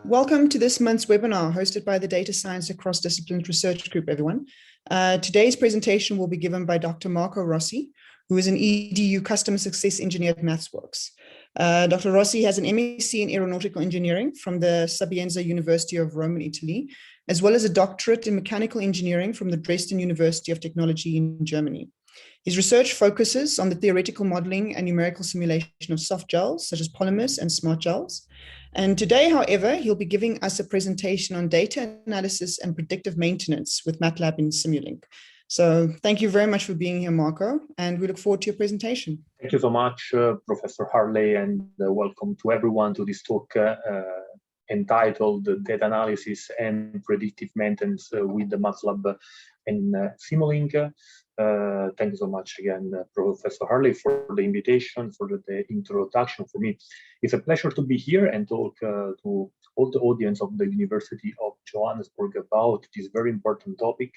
Welcome to this month's webinar hosted by the Data Science Across Disciplines Research Group, everyone. Today's presentation will be given by Dr. Marco Rossi, who is an EDU Customer Success Engineer at MathsWorks. Dr. Rossi has an MSc in Aeronautical Engineering from the Sapienza University of Rome in Italy, as well as a doctorate in Mechanical Engineering from the Dresden University of Technology in Germany. His research focuses on the theoretical modeling and numerical simulation of soft gels, such as polymers and smart gels. And today, however, he'll be giving us a presentation on data analysis and predictive maintenance with MATLAB and Simulink. So thank you very much for being here, Marco, and we look forward to your presentation. Thank you so much, Professor Harley, and welcome to everyone to this talk entitled Data Analysis and Predictive Maintenance with the MATLAB and Simulink. Thank you so much again, Professor Harley, for the invitation, for the introduction. For me, it's a pleasure to be here and talk to all the audience of the University of Johannesburg about this very important topic.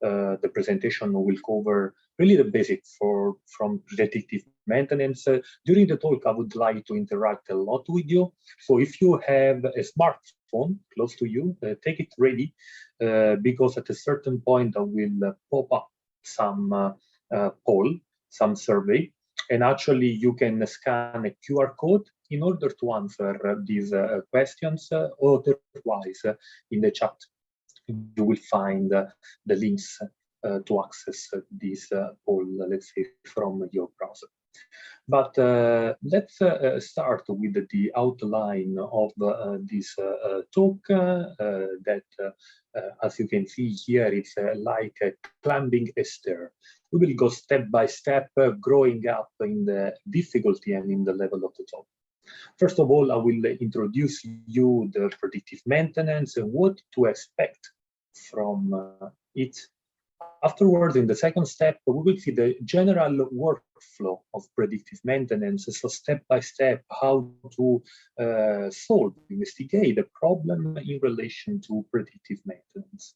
The presentation will cover really the basics from predictive maintenance. During the talk, I would like to interact a lot with you. So if you have a smartphone close to you, take it ready, because at a certain point I will pop up some poll, some survey, and actually you can scan a QR code in order to answer these questions. Otherwise, in the chat, you will find the links to access this poll, let's say, from your browser. But let's start with the outline of this talk that, as you can see here, it's like climbing a stair. We will go step by step, growing up in the difficulty and in the level of the top. First of all, I will introduce you the predictive maintenance and what to expect from it. Afterwards, in the second step, we will see the general workflow of predictive maintenance. So step by step, how to solve, investigate the problem in relation to predictive maintenance.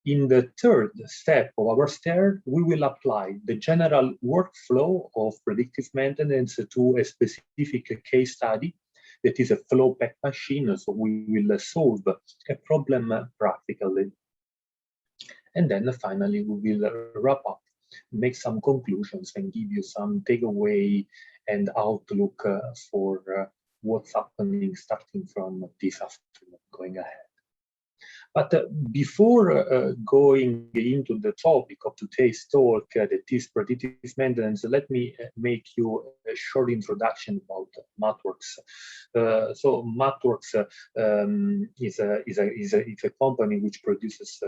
In the third step of our stair, we will apply the general workflow of predictive maintenance to a specific case study that is a flow pack machine. So we will solve a problem practically. And then finally, we will wrap up, make some conclusions, and give you some takeaway and outlook for what's happening starting from this afternoon, going ahead. But before going into the topic of today's talk, that is predictive maintenance, let me make you a short introduction about MathsWorks. So MathsWorks is a company which produces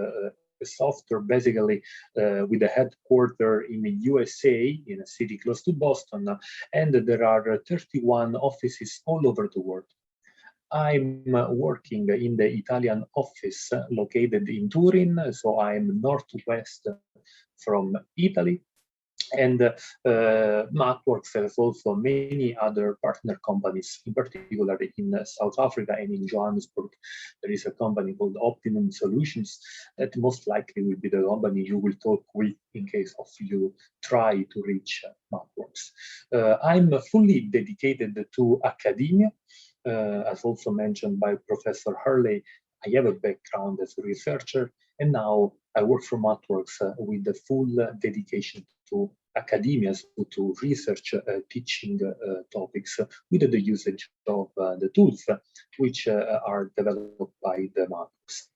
software basically with a headquarters in the USA, in a city close to Boston, and there are 31 offices all over the world. I'm working in the Italian office located in Turin, so I'm northwest from Italy. And MathsWorks has also many other partner companies, in particular in South Africa and in Johannesburg. There is a company called Optimum Solutions that most likely will be the company you will talk with in case of you try to reach MathsWorks. I'm fully dedicated to academia. As also mentioned by Professor Harley, I have a background as a researcher, and now I work for MathsWorks with the full dedication to academia, to research teaching topics with the usage of the tools which are developed by the MathsWorks.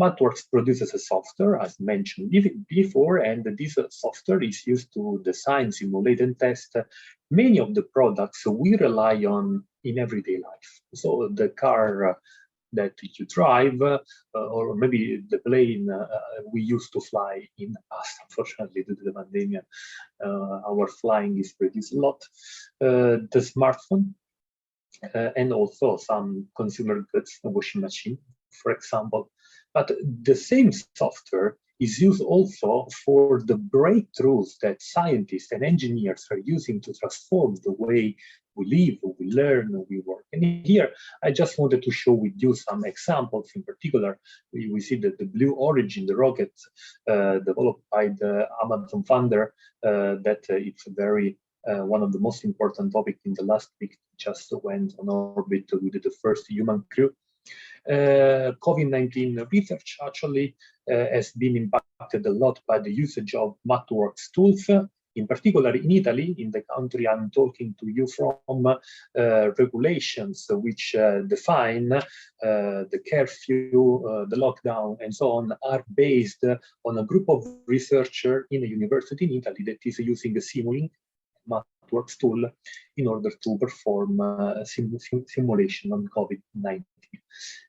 MathsWorks produces a software, as mentioned before, and this software is used to design, simulate, and test many of the products we rely on in everyday life. So the car that you drive, or maybe the plane we used to fly in the past. Unfortunately, due to the pandemic, our flying is reduced a lot. The smartphone, and also some consumer goods, a washing machine, for example. But the same software is used also for the breakthroughs that scientists and engineers are using to transform the way we live, we learn, we work. And here, I just wanted to show with you some examples. In particular, we see that the Blue Origin, the rocket developed by the Amazon founder, that it's very one of the most important topics in the last week, just went on orbit with the first human crew. COVID-19 research actually has been impacted a lot by the usage of MathWorks tools, in particular in Italy, in the country I'm talking to you from. Regulations which define the curfew, the lockdown, and so on, are based on a group of researchers in a university in Italy that is using a Simulink MathWorks tool in order to perform simulation on COVID-19.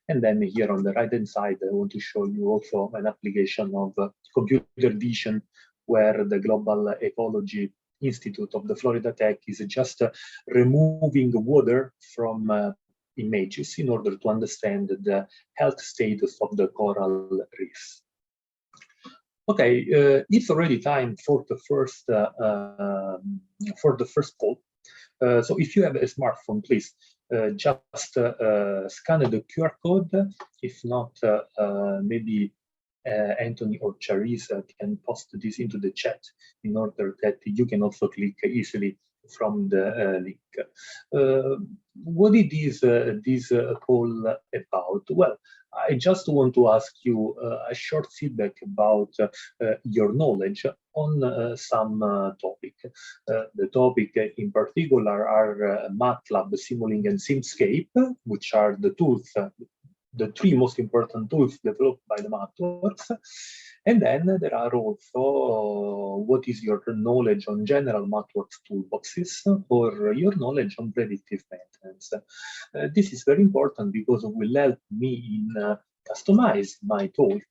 And then here on the right-hand side, I want to show you also an application of computer vision, where the Global Ecology Institute of the Florida Tech is just removing water from images in order to understand the health status of the coral reefs. Okay, it's already time for the first poll. So if you have a smartphone, please just scan the QR code. If not, maybe Anthony or Charissa can post this into the chat in order that you can also click easily from the link. What is this poll about? Well, I just want to ask you a short feedback about your knowledge on some topic. The topic in particular are MATLAB, Simulink, and Simscape, which are the tools, the three most important tools developed by the MathWorks. And then there are also what is your knowledge on general MathWorks toolboxes, or your knowledge on predictive maintenance. This is very important because it will help me in customize my talk.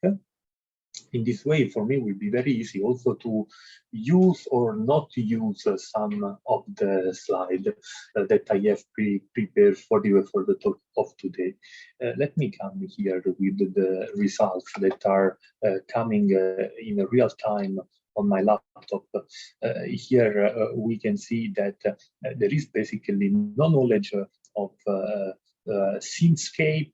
In this way, for me, it will be very easy also to use or not to use some of the slides that I have prepared for you for the talk of today. Let me come here with the results that are coming in real time on my laptop. Here we can see that there is basically no knowledge of Simscape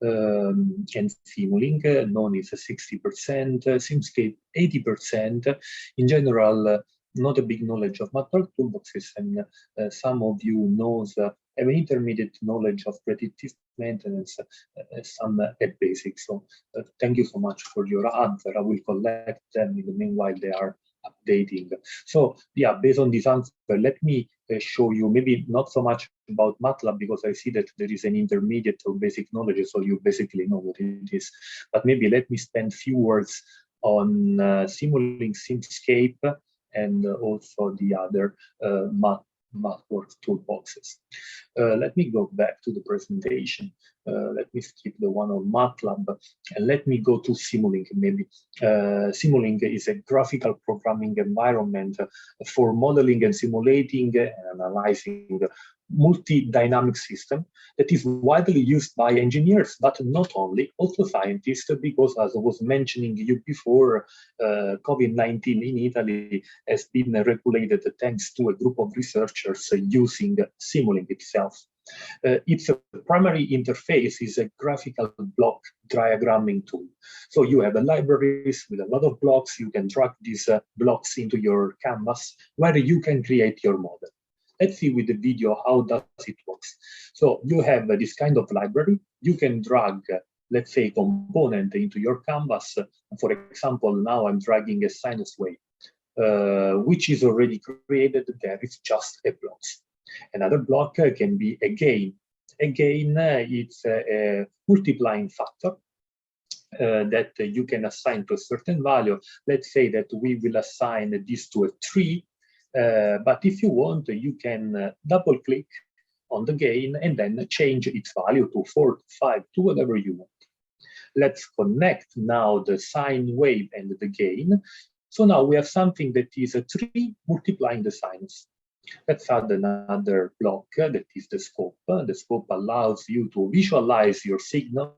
and Simulink. Known is 60%, Simscape 80%. In general, not a big knowledge of MathWorks toolboxes, and some of you knows have an intermediate knowledge of predictive maintenance, some at basics. So thank you so much for your answer. I will collect them in the meanwhile they are updating. So yeah, based on this answer, let me show you maybe not so much about MATLAB, because I see that there is an intermediate or basic knowledge, so you basically know what it is. But maybe let me spend few words on Simulink, Simscape, and also the other MathWorks toolboxes. Let me go back to the presentation. Let me skip the one on MATLAB and let me go to Simulink maybe. Simulink is a graphical programming environment for modeling and simulating and analyzing multi-dynamic system that is widely used by engineers, but not only, also scientists, because as I was mentioning you before, COVID-19 in Italy has been regulated thanks to a group of researchers using Simulink itself. Its primary interface is a graphical block diagramming tool. So you have a libraries with a lot of blocks. You can drag these blocks into your canvas where you can create your model. Let's see with the video how does it works. So you have this kind of library. You can drag, let's say, component into your canvas. For example, now I'm dragging a sinus wave, which is already created. There is just a block. Another block can be a gain. A gain, it's a multiplying factor that you can assign to a certain value. Let's say that we will assign this to a 3, but if you want, you can double click on the gain and then change its value to 4, 5, to whatever you want. Let's connect now the sine wave and the gain. So now we have something that is a 3 multiplying the sinus. Let's add another block that is the scope. The scope allows you to visualize your signal,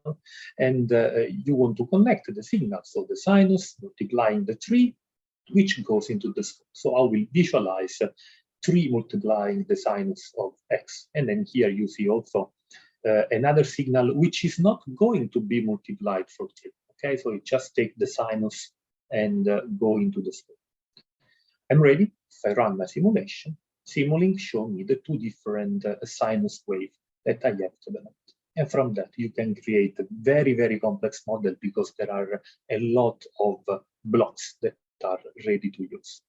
and you want to connect the signal. So the sinus multiplying the 3, which goes into the scope. So I will visualize 3 multiplying the sinus of x. And then here you see also another signal which is not going to be multiplied for 3. Okay, so you just take the sinus and go into the scope. I'm ready I run my simulation, Simulink show me the two different sinus waves that I have developed. And from that, you can create a very, very complex model because there are a lot of blocks that are ready to use.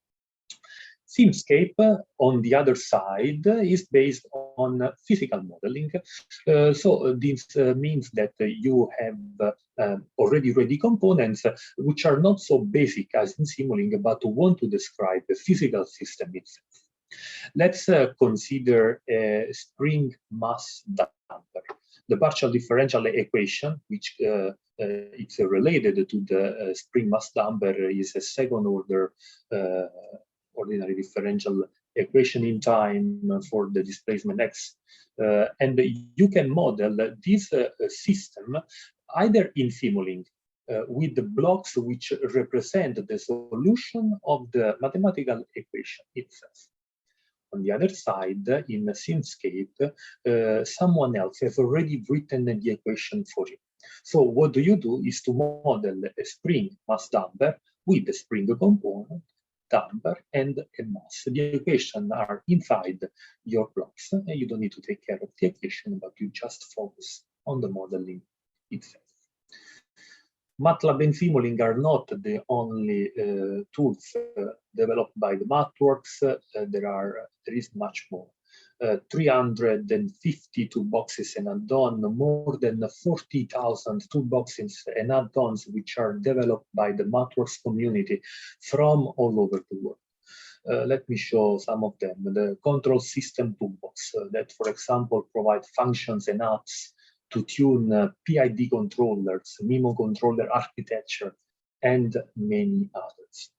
Simscape, on the other side, is based on physical modeling. So this means that you have already ready components which are not so basic as in Simulink, but want to describe the physical system itself. Let's consider a spring mass damper. The partial differential equation, which it's related to the spring mass damper, is a second order ordinary differential equation in time for the displacement x. And you can model this system either in Simulink with the blocks which represent the solution of the mathematical equation itself. On the other side, in Simscape, someone else has already written the equation for you. So what you do is to model a spring mass damper with a spring component, damper, and a mass. The equations are inside your blocks, and you don't need to take care of the equation, but you just focus on the modeling itself. MATLAB and Simulink are not the only tools developed by the MathWorks. There is much more. 350 toolboxes and add-on, more than 40,000 toolboxes and add-ons which are developed by the MathWorks community from all over the world. Let me show some of them. The control system toolbox that, for example, provide functions and apps to tune PID controllers, MIMO controller architecture, and many others.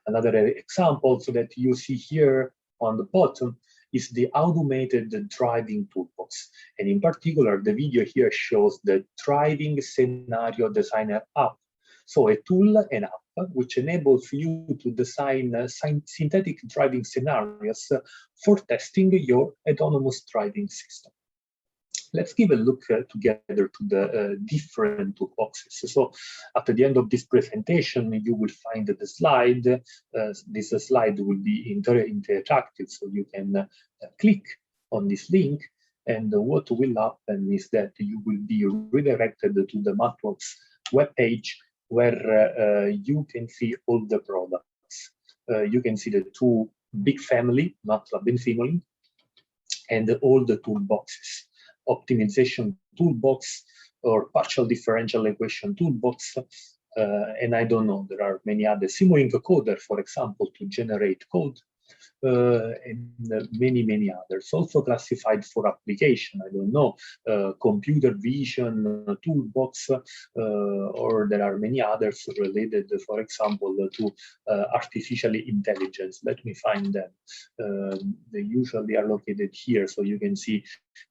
Another example so that you see here on the bottom is the automated driving toolbox. And in particular, the video here shows the driving scenario designer app. So a tool and app which enables you to design synthetic driving scenarios for testing your autonomous driving system. Let's give a look together to the different toolboxes. So at the end of this presentation, you will find the slide. This slide will be interactive, so you can click on this link. And what will happen is that you will be redirected to the MathWorks webpage where you can see all the products. You can see the two big family, MATLAB and Simulink, and all the toolboxes. Optimization toolbox or partial differential equation toolbox, and I don't know, there are many other. Simulink coder, for example, to generate code, and many others. Also classified for application, I don't know, computer vision toolbox, or there are many others related, for example, to artificial intelligence. Let me find them. They usually are located here, so you can see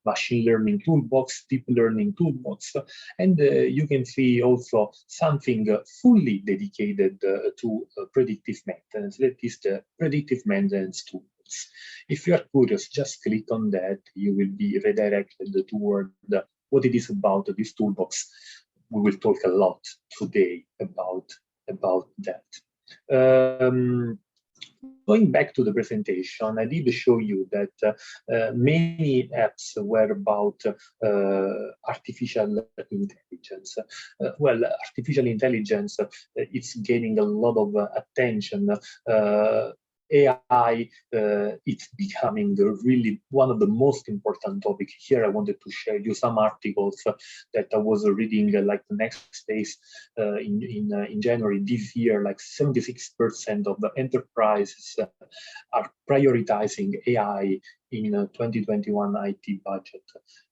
machine learning toolbox, deep learning toolbox, and you can see also something fully dedicated to predictive maintenance. That is the predictive maintenance toolbox. If you are curious, just click on that. You will be redirected toward what it is about this toolbox. We will talk a lot today about that. Going back to the presentation, I did show you that many apps were about artificial intelligence. Well, artificial intelligence is gaining a lot of attention. AI, it's becoming really one of the most important topics. Here I wanted to share you some articles that I was reading like the next days in January this year. Like 76% of the enterprises are prioritizing AI in 2021 IT budget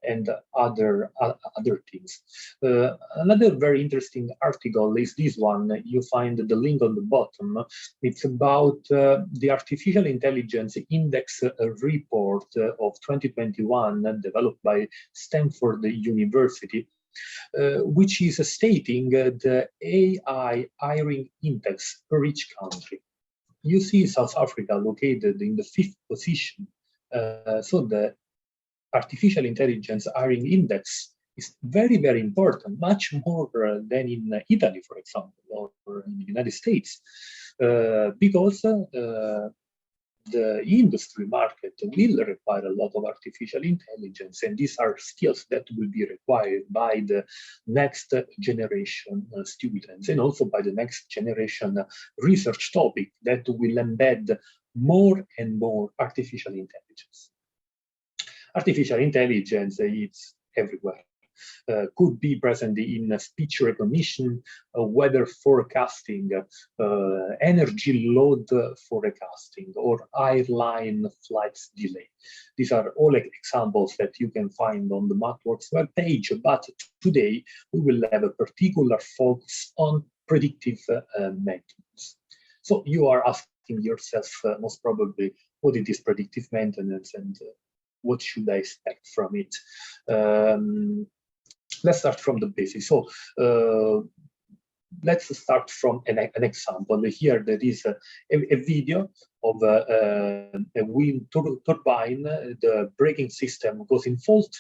and other things. Another very interesting article is this one. You find the link on the bottom. It's about the Artificial Intelligence Index report of 2021 developed by Stanford University, which is stating the AI hiring index per each country. You see South Africa located in the 5th position. So the artificial intelligence hiring index is very, very important, much more than in Italy, for example, or in the United States, because the industry market will require a lot of artificial intelligence, and these are skills that will be required by the next generation students, and also by the next generation research topic that will embed more and more artificial intelligence. Artificial intelligence is everywhere. Could be present in speech recognition, weather forecasting, energy load forecasting, or airline flights delay. These are all examples that you can find on the MathWorks webpage, but today we will have a particular focus on predictive maintenance. So you are asking yourself most probably, what it is predictive maintenance and what should I expect from it? Let's start from the basics. So let's start from an example. Here there is a video of a wind turbine. The braking system goes in fault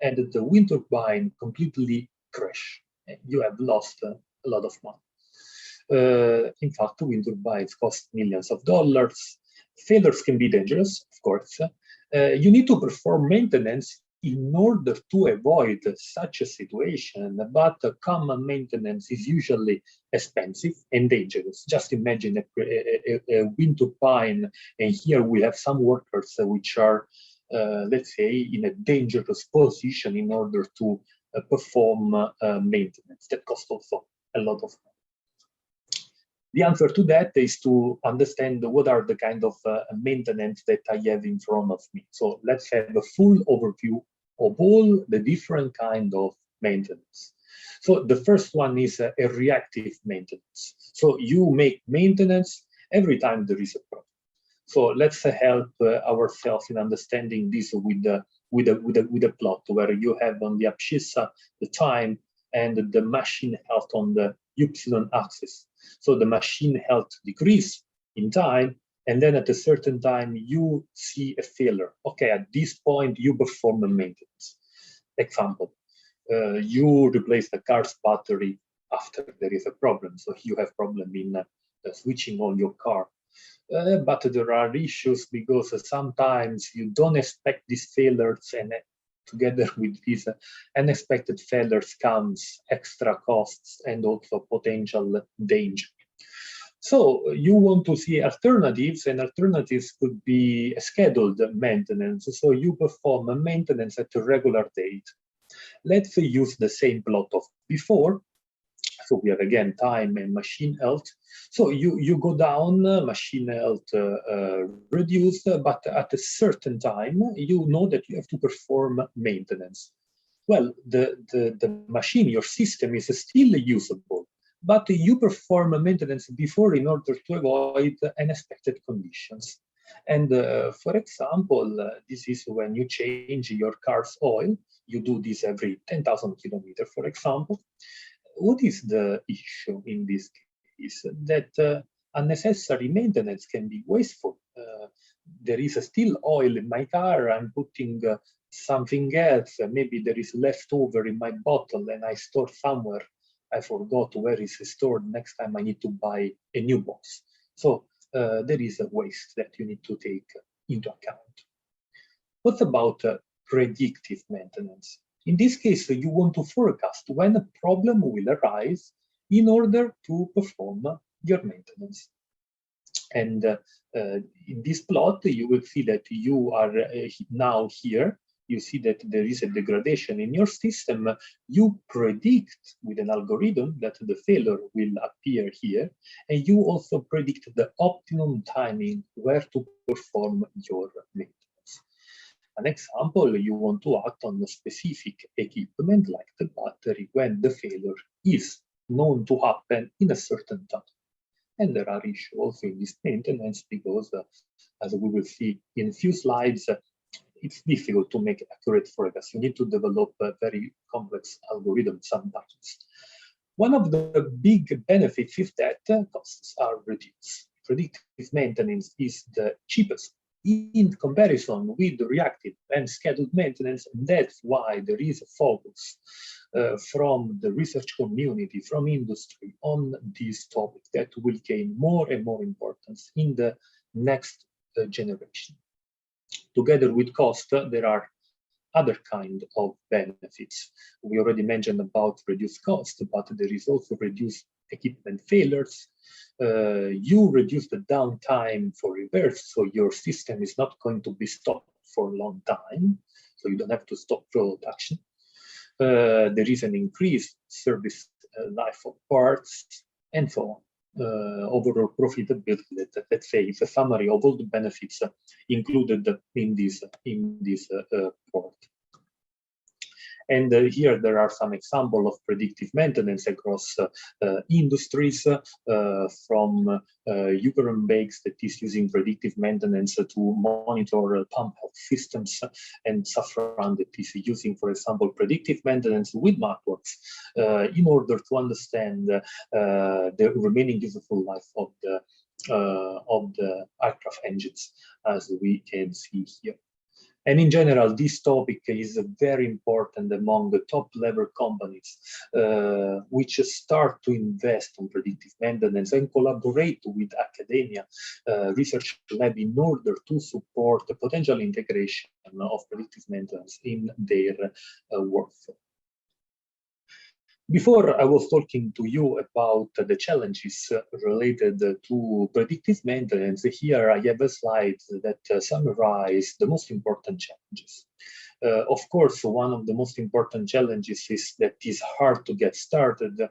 and the wind turbine completely crashes. You have lost a lot of money. In fact, wind turbines cost millions of dollars. Failures can be dangerous, of course. You need to perform maintenance in order to avoid such a situation, but common maintenance is usually expensive and dangerous. Just imagine a wind turbine, and here we have some workers which are, let's say, in a dangerous position in order to perform maintenance. That costs also a lot of money. The answer to that is to understand what are the kind of maintenance that I have in front of me. So let's have a full overview of all the different kind of maintenance. So the first one is a reactive maintenance. So you make maintenance every time there is a problem. So let's help ourselves in understanding this with a plot where you have on the abscissa the time and the machine health on the y-axis. So the machine health decrease in time, and then at a certain time you see a failure. Okay, at this point you perform a maintenance. Example, you replace the car's battery after there is a problem. So you have problem in switching on your car. But there are issues because sometimes you don't expect these failures, and together with these unexpected failures comes extra costs and also potential danger. So you want to see alternatives, and alternatives could be scheduled maintenance. So you perform a maintenance at a regular date. Let's use the same plot of before. So we have again time and machine health. So you go down, machine health reduced, but at a certain time, you know that you have to perform maintenance. Well, the machine, your system is still usable, but you perform maintenance before in order to avoid unexpected conditions. And for example, this is when you change your car's oil. You do this every 10,000 kilometers, for example. What is the issue in this case? That unnecessary maintenance can be wasteful. There is still oil in my car, I'm putting something else, maybe there is leftover in my bottle and I store somewhere. I forgot where it's stored. Next time I need to buy a new box. So there is a waste that you need to take into account. What about predictive maintenance? In this case, you want to forecast when a problem will arise in order to perform your maintenance. And in this plot, you will see that you are now here. You see that there is a degradation in your system. You predict with an algorithm that the failure will appear here. And you also predict the optimum timing where to perform your maintenance. An example, you want to act on a specific equipment like the battery when the failure is known to happen in a certain time. And there are issues also in this maintenance because, as we will see in a few slides, it's difficult to make accurate forecasts. You need to develop a very complex algorithm sometimes. One of the big benefits is that costs are reduced. Predictive maintenance is the cheapest in comparison with reactive and scheduled maintenance, and that's why there is a focus from the research community, from industry on this topic that will gain more and more importance in the next generation. Together with cost, there are other kind of benefits. We already mentioned about reduced cost, but there is also reduced equipment failures. You reduce the downtime for repairs, so your system is not going to be stopped for a long time, so you don't have to stop production. There is an increased service life of parts, and so on. Overall profitability, let's say, is a summary of all the benefits included in this report. And here there are some examples of predictive maintenance across industries, from Uber Bakes that is using predictive maintenance to monitor pump health systems, and Safran that is using, for example, predictive maintenance with MATLAB in order to understand the remaining useful life of the aircraft engines, as we can see here. And in general, this topic is very important among the top-level companies, which start to invest on predictive maintenance and collaborate with academia research lab in order to support the potential integration of predictive maintenance in their workflow. Before, I was talking to you about the challenges related to predictive maintenance. Here I have a slide that summarizes the most important challenges. Of course, one of the most important challenges is that it's hard to get started.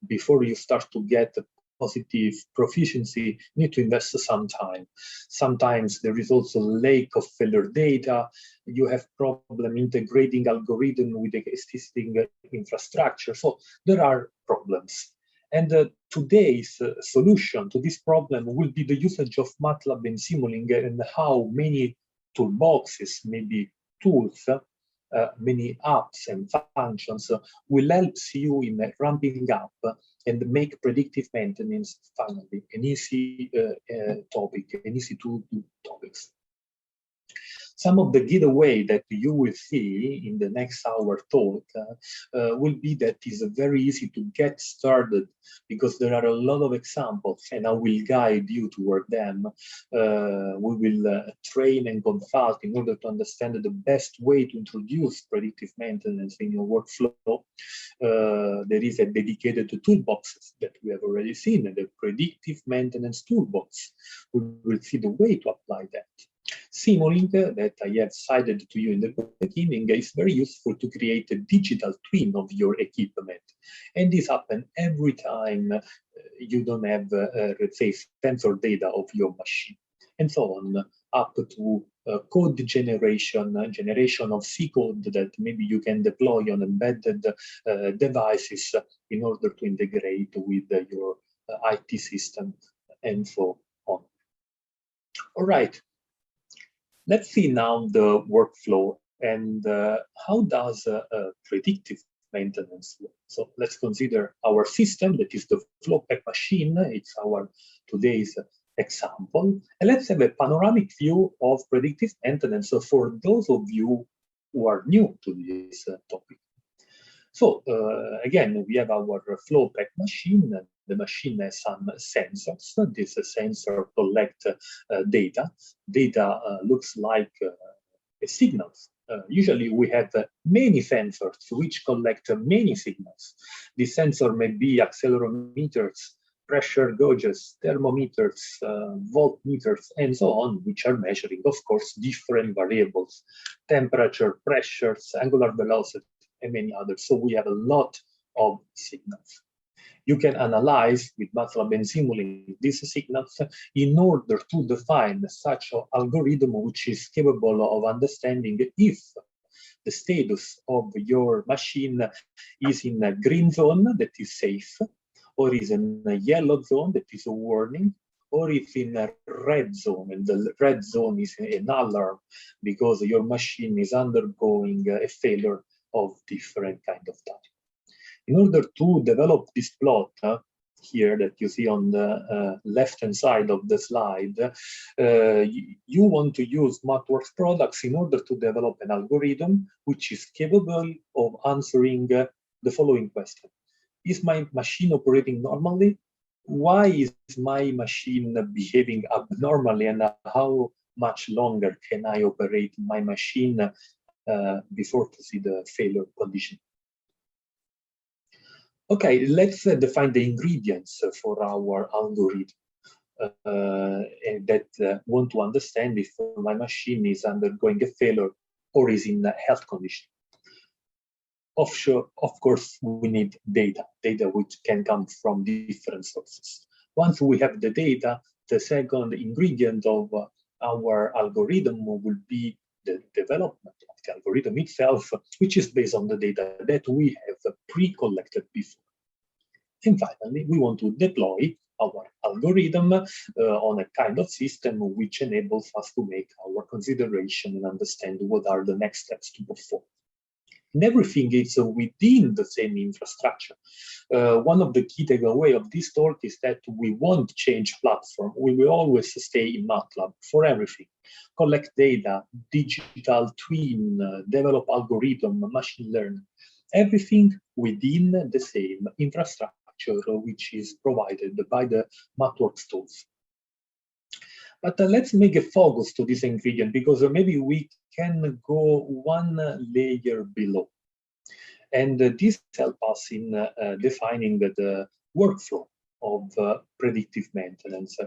Before you start to get positive proficiency, you need to invest some time. Sometimes there is also lack of failure data. You have problem integrating algorithm with the existing infrastructure. So there are problems. And today's solution to this problem will be the usage of MATLAB and Simulink, and how many toolboxes, maybe tools, many apps and functions will help you in ramping up and make predictive maintenance finally an easy topic, an easy to do topics. Some of the giveaway that you will see in the next hour talk will be that it's very easy to get started, because there are a lot of examples, and I will guide you toward them. We will train and consult in order to understand the best way to introduce predictive maintenance in your workflow. There is a dedicated toolbox that we have already seen, the predictive maintenance toolbox. We will see the way to apply that. Simulink, that I have cited to you in the beginning, is very useful to create a digital twin of your equipment. And this happens every time you don't have, let's say, sensor data of your machine. And so on, up to code generation of C code that maybe you can deploy on embedded devices in order to integrate with your IT system, and so on. All right. Let's see now the workflow and how does predictive maintenance work. So let's consider our system, that is the flow pack machine. It's our today's example. And let's have a panoramic view of predictive maintenance for those of you who are new to this topic. So again, we have our flow pack machine. The machine has some sensors. This sensor collects data. Data looks like signals. Usually we have many sensors which collect many signals. The sensor may be accelerometers, pressure gauges, thermometers, voltmeters, and so on, which are measuring, of course, different variables: temperature, pressures, angular velocity, and many others. So we have a lot of signals. You can analyze with MATLAB and Simulink these signals in order to define such an algorithm which is capable of understanding if the status of your machine is in a green zone that is safe, or is in a yellow zone that is a warning, or if in a red zone, and the red zone is an alarm because your machine is undergoing a failure of different kind of type. In order to develop this plot here that you see on the left-hand side of the slide, you want to use MathWorks products in order to develop an algorithm which is capable of answering the following question. Is my machine operating normally? why is my machine behaving abnormally, and how much longer can I operate my machine before to see the failure condition? Okay, let's define the ingredients for our algorithm that want to understand if my machine is undergoing a failure or is in a health condition. Of course, we need data which can come from different sources. Once we have the data, the second ingredient of our algorithm will be the development of the algorithm itself, which is based on the data that we have pre-collected before. And finally, we want to deploy our algorithm on a kind of system which enables us to make our consideration and understand what are the next steps to perform. And everything is within the same infrastructure. One of the key takeaways of this talk is that we won't change platform. We will always stay in MATLAB for everything. Collect data, digital twin, develop algorithm, machine learning. Everything within the same infrastructure which is provided by the MathWorks tools. But let's make a focus to this ingredient, because maybe we can go one layer below. And this helps us in defining the workflow of predictive maintenance.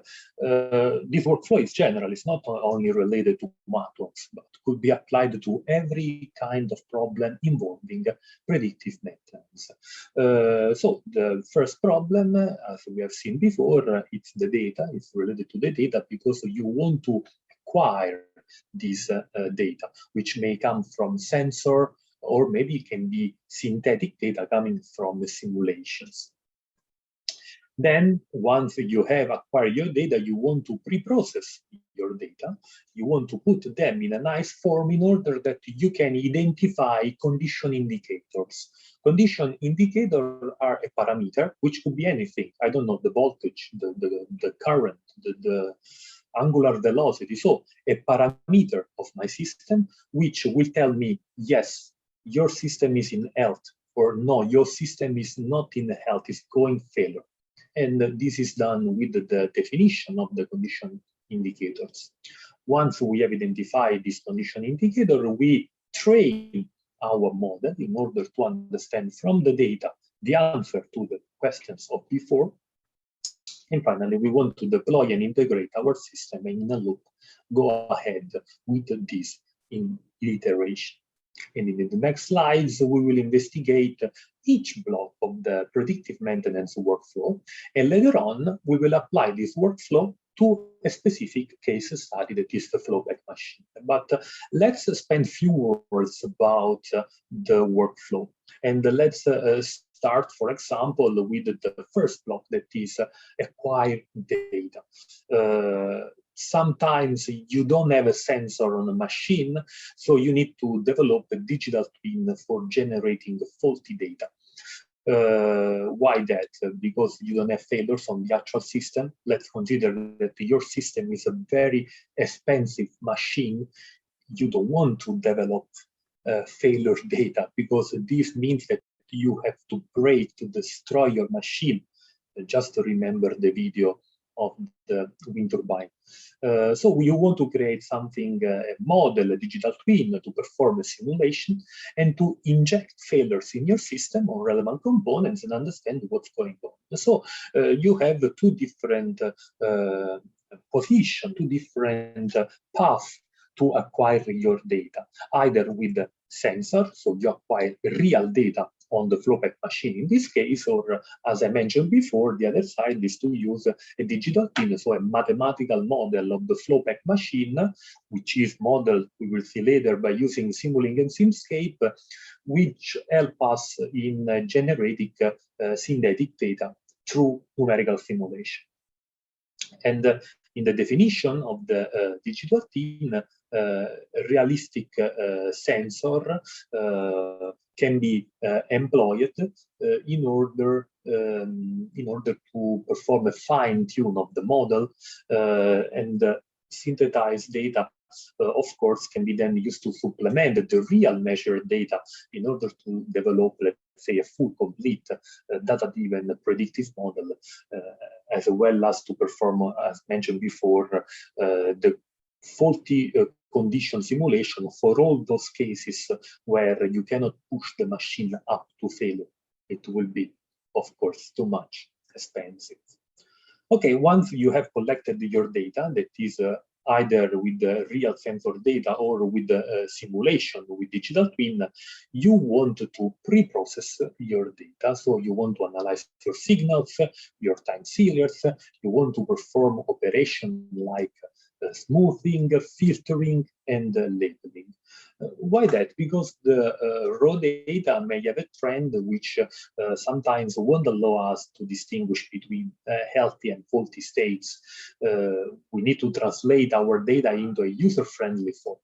This workflow is general, it's not only related to MathWorks, but could be applied to every kind of problem involving predictive maintenance. So the first problem, as we have seen before, it's the data. It's related to the data because you want to acquire this data, which may come from sensor, or maybe it can be synthetic data coming from the simulations. Then, once you have acquired your data, you want to pre-process your data. You want to put them in a nice form in order that you can identify condition indicators. Condition indicators are a parameter, which could be anything. I don't know, the voltage, the current, the angular velocity. So a parameter of my system, which will tell me, yes, your system is in health, or no, your system is not in health, it's going failure. And this is done with the definition of the condition indicators. Once we have identified this condition indicator, we train our model in order to understand from the data the answer to the questions of before. And finally, we want to deploy and integrate our system and in a loop go ahead with this in iteration. And in the next slides, we will investigate each block of the predictive maintenance workflow. And later on, we will apply this workflow to a specific case study that is the flowback machine. But let's spend a few words about the workflow. And let's start, for example, with the first block, that is acquire data. Sometimes you don't have a sensor on a machine, so you need to develop a digital twin for generating faulty data. Why that? Because you don't have failures on the actual system. Let's consider that your system is a very expensive machine. You don't want to develop failure data, because this means that you have to break to destroy your machine. Just to remember the video of the wind turbine. So you want to create something, a model, a digital twin, to perform a simulation and to inject failures in your system on relevant components and understand what's going on. So you have two different positions, two different paths to acquire your data, either with the sensor, so you acquire real data on the flowback machine in this case, or as I mentioned before, the other side is to use a digital twin, so a mathematical model of the flowback machine, which is modeled, we will see later, by using Simulink and Simscape, which help us in generating synthetic data through numerical simulation. And in the definition of the digital twin, realistic sensor can be employed in order to perform a fine tune of the model, and synthesized data, of course, can be then used to supplement the real measured data in order to develop, let's say, a full, complete data-driven predictive model, as well as to perform, as mentioned before, the faulty condition simulation for all those cases where you cannot push the machine up to failure. It will be, of course, too much expensive. Okay, once you have collected your data, that is either with the real sensor data or with the simulation with digital twin, you want to pre-process your data. So you want to analyze your signals, your time series, you want to perform operations like smoothing, filtering, and labeling. Why that? Because the raw data may have a trend which sometimes won't allow us to distinguish between healthy and faulty states. We need to translate our data into a user-friendly form.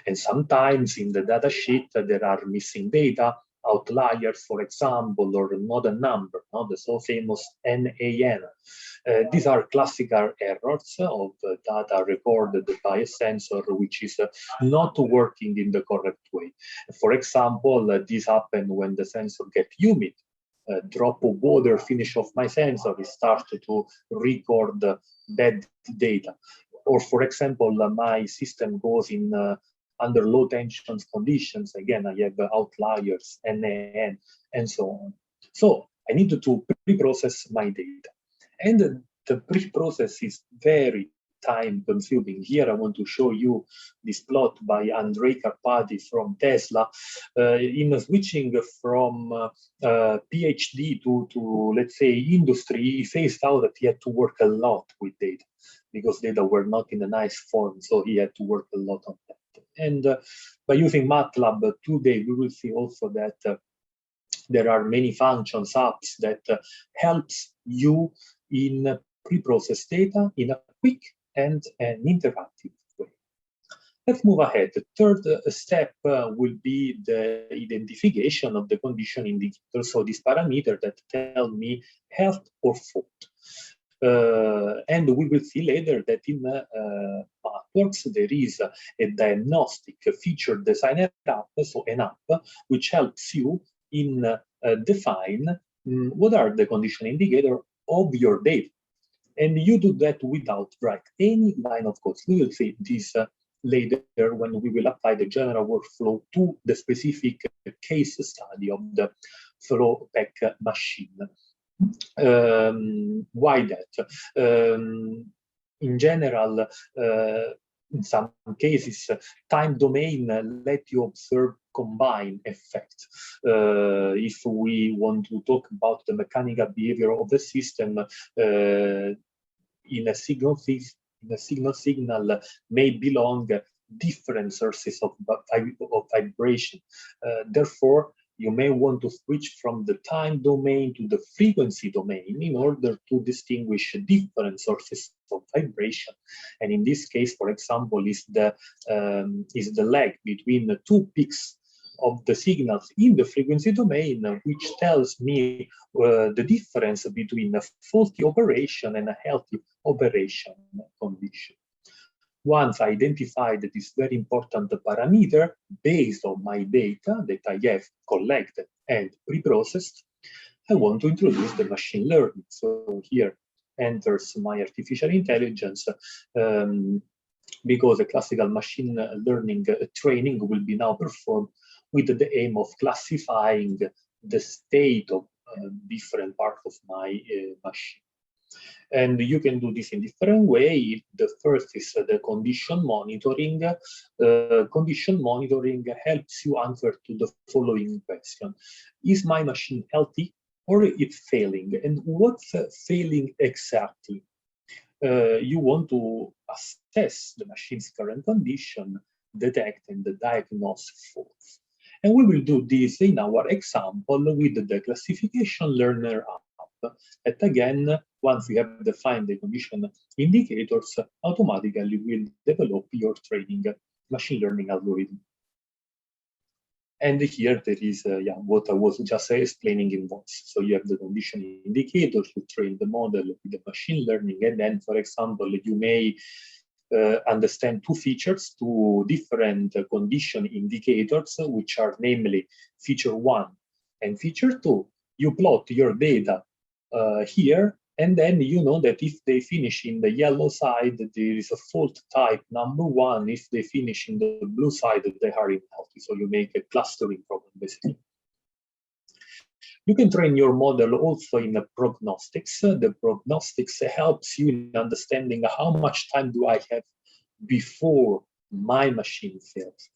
And sometimes in the data sheet, there are missing data, outliers, for example, or not a number, the so famous NaN. These are classical errors of data recorded by a sensor which is not working in the correct way. For example, this happens when the sensor gets humid. A drop of water finish off my sensor, it starts to record bad data. Or for example, my system goes in under low tensions conditions. Again, I have outliers, NaN, and so on. So I need to pre-process my data. And the pre-process is very time-consuming. Here I want to show you this plot by Andrei Karpathy from Tesla. In switching from PhD to, let's say, industry, he faced out that he had to work a lot with data because data were not in a nice form, so he had to work a lot on that. And by using MATLAB today, we will see also that there are many functions, apps that helps you in pre-process data in a quick and an interactive way. Let's move ahead. The third step will be the identification of the condition indicator. So this parameter that tell me health or fault. And we will see later that in MathWorks there is a diagnostic feature designer app, so an app which helps you in define what are the condition indicator of your data. And you do that without write any line of code. We will see this later when we will apply the general workflow to the specific case study of the flow pack machine. Why that? In general, in some cases, time domain let you observe combined effect. If we want to talk about the mechanical behavior of the system, in a signal may belong different sources of vibration. Therefore, you may want to switch from the time domain to the frequency domain in order to distinguish different sources of vibration. And in this case, for example, is the lag between the two peaks of the signals in the frequency domain, which tells me the difference between a faulty operation and a healthy operation condition. Once I identified this very important parameter based on my data that I have collected and pre-processed, I want to introduce the machine learning. So here enters my artificial intelligence, because a classical machine learning training will be now performed with the aim of classifying the state of different parts of my machine. And you can do this in different ways. The first is the condition monitoring. Condition monitoring helps you answer to the following question. Is my machine healthy or it's failing? And what's failing exactly? You want to assess the machine's current condition, detect and diagnose faults. And we will do this in our example with the classification learner app. That again, once we have defined the condition indicators, automatically will develop your training machine learning algorithm. And here there is what I was just explaining in voice. So you have the condition indicators, you train the model with the machine learning, and then, for example, you may understand two features, two different condition indicators, which are namely feature one, And feature 2, you plot your data here, and then you know that if they finish in the yellow side, there is a fault type number 1. If they finish in the blue side, they are healthy. So you make a clustering problem, basically. You can train your model also in the prognostics. The prognostics helps you in understanding how much time do I have before my machine fails.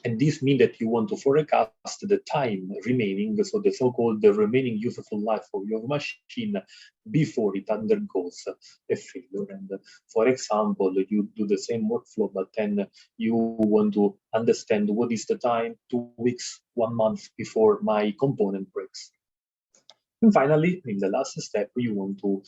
And this means that you want to forecast the time remaining, so the so-called remaining useful life of your machine before it undergoes a failure. And for example, you do the same workflow, but then you want to understand what is the time 2 weeks, 1 month before my component breaks. And finally, in the last step, you want to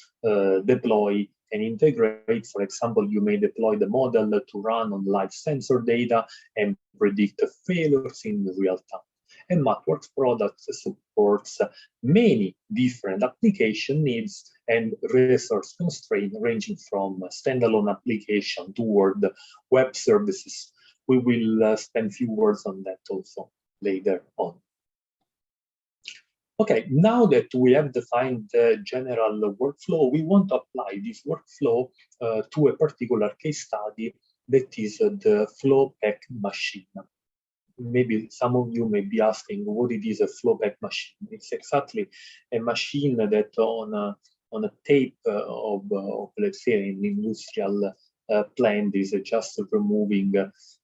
deploy and integrate. For example, you may deploy the model to run on live sensor data and predict failures in real time. And MathWorks product supports many different application needs and resource constraints, ranging from standalone application toward web services. We will spend a few words on that also later on. Okay, now that we have defined the general workflow, we want to apply this workflow to a particular case study that is the flow pack machine. Maybe some of you may be asking what it is a flow pack machine. It's exactly a machine that on a tape of let's say an industrial plant is just removing,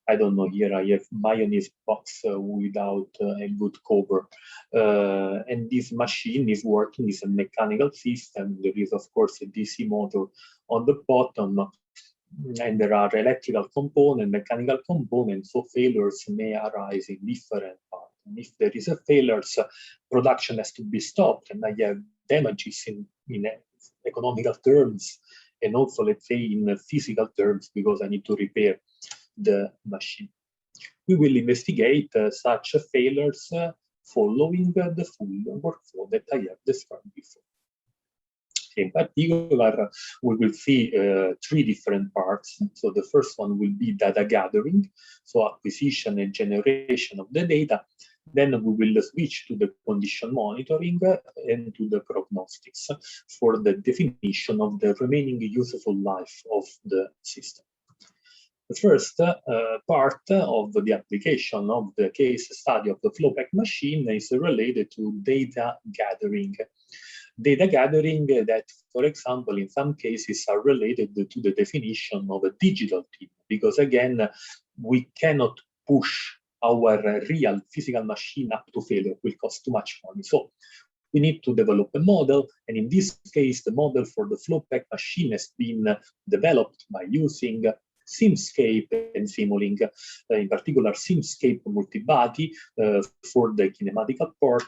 I don't know, here I have mayonnaise box without a good cover. And this machine is working, is a mechanical system. There is, of course, a DC motor on the bottom, and there are electrical components, mechanical components, so failures may arise in different parts. And if there is a failure, production has to be stopped, and I have damages in economical terms, and also, let's say, in physical terms, because I need to repair the machine. We will investigate such failures following the full workflow that I have described before. In particular, we will see 3 different parts. So the first one will be data gathering, so acquisition and generation of the data. Then we will switch to the condition monitoring and to the prognostics for the definition of the remaining useful life of the system. The first part of the application of the case study of the flow pack machine is related to data gathering. Data gathering that, for example, in some cases are related to the definition of a digital twin, because again, we cannot push our real physical machine up to failure. It will cost too much money. So we need to develop a model, and in this case, the model for the flow pack machine has been developed by using Simscape and Simulink, in particular Simscape multibody for the kinematical part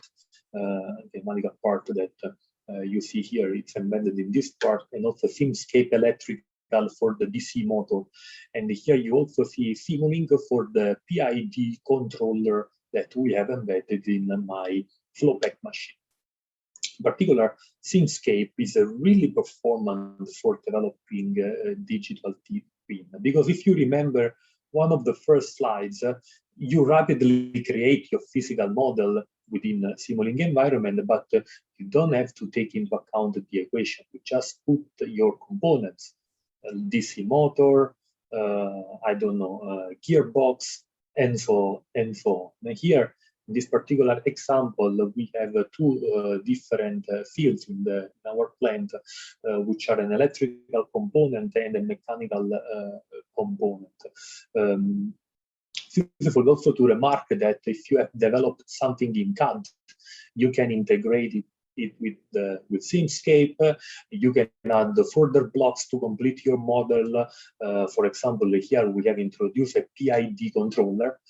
that you see here. It's embedded in this part, and also Simscape electrical for the DC motor. And here you also see Simulink for the PID controller that we have embedded in my flow pack machine. In particular, Simscape is really performant for developing digital twin, because if you remember one of the first slides, you rapidly create your physical model within a Simulink environment, but you don't have to take into account the equation. You just put your components, DC motor, I don't know, gearbox, and so on. And here, in this particular example, we have 2 different fields in our plant, which are an electrical component and a mechanical component. It's useful also to remark that if you have developed something in CAD, you can integrate it with Simscape. You can add the further blocks to complete your model. For example, here we have introduced a PID controller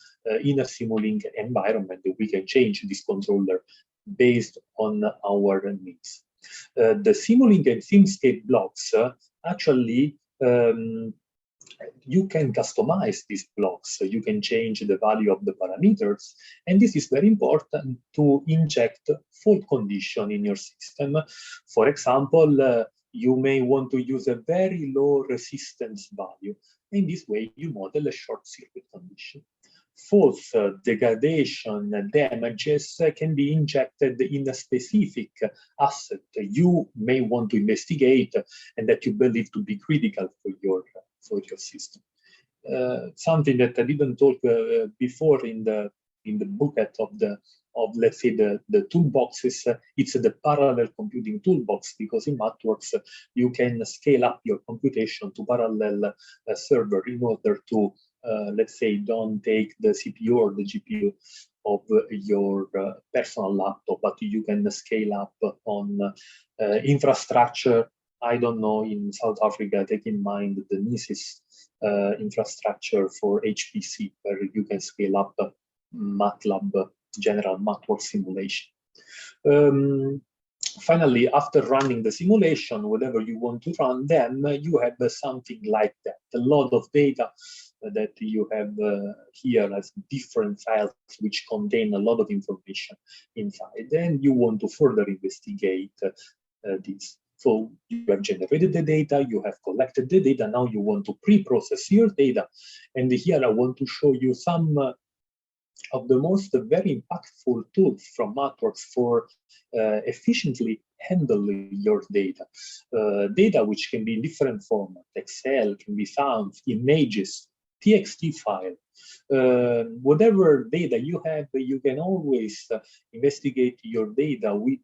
in a Simulink environment. We can change this controller based on our needs. The Simulink and Simscape blocks actually you can customize these blocks. So you can change the value of the parameters. And this is very important to inject fault condition in your system. For example, you may want to use a very low resistance value. In this way, you model a short circuit condition. false degradation damages can be injected in a specific asset you may want to investigate and that you believe to be critical for your system. Something that I didn't talk before in the bucket of let's say the toolboxes, it's the parallel computing toolbox, because in MathWorks you can scale up your computation to parallel server in order to let's say don't take the CPU or the GPU of your personal laptop, but you can scale up on infrastructure. I don't know, in South Africa, take in mind the NISIS infrastructure for HPC, where you can scale up MATLAB general MathWorks simulation. Finally, after running the simulation, whatever you want to run, then you have something like that. A lot of data that you have here as different files which contain a lot of information inside, and you want to further investigate this. So you have generated the data, you have collected the data, now you want to pre-process your data. And here I want to show you some of the most very impactful tools from MathWorks for efficiently handling your data. Data which can be in different formats, Excel, can be sounds, images, TXT file. Whatever data you have, you can always investigate your data with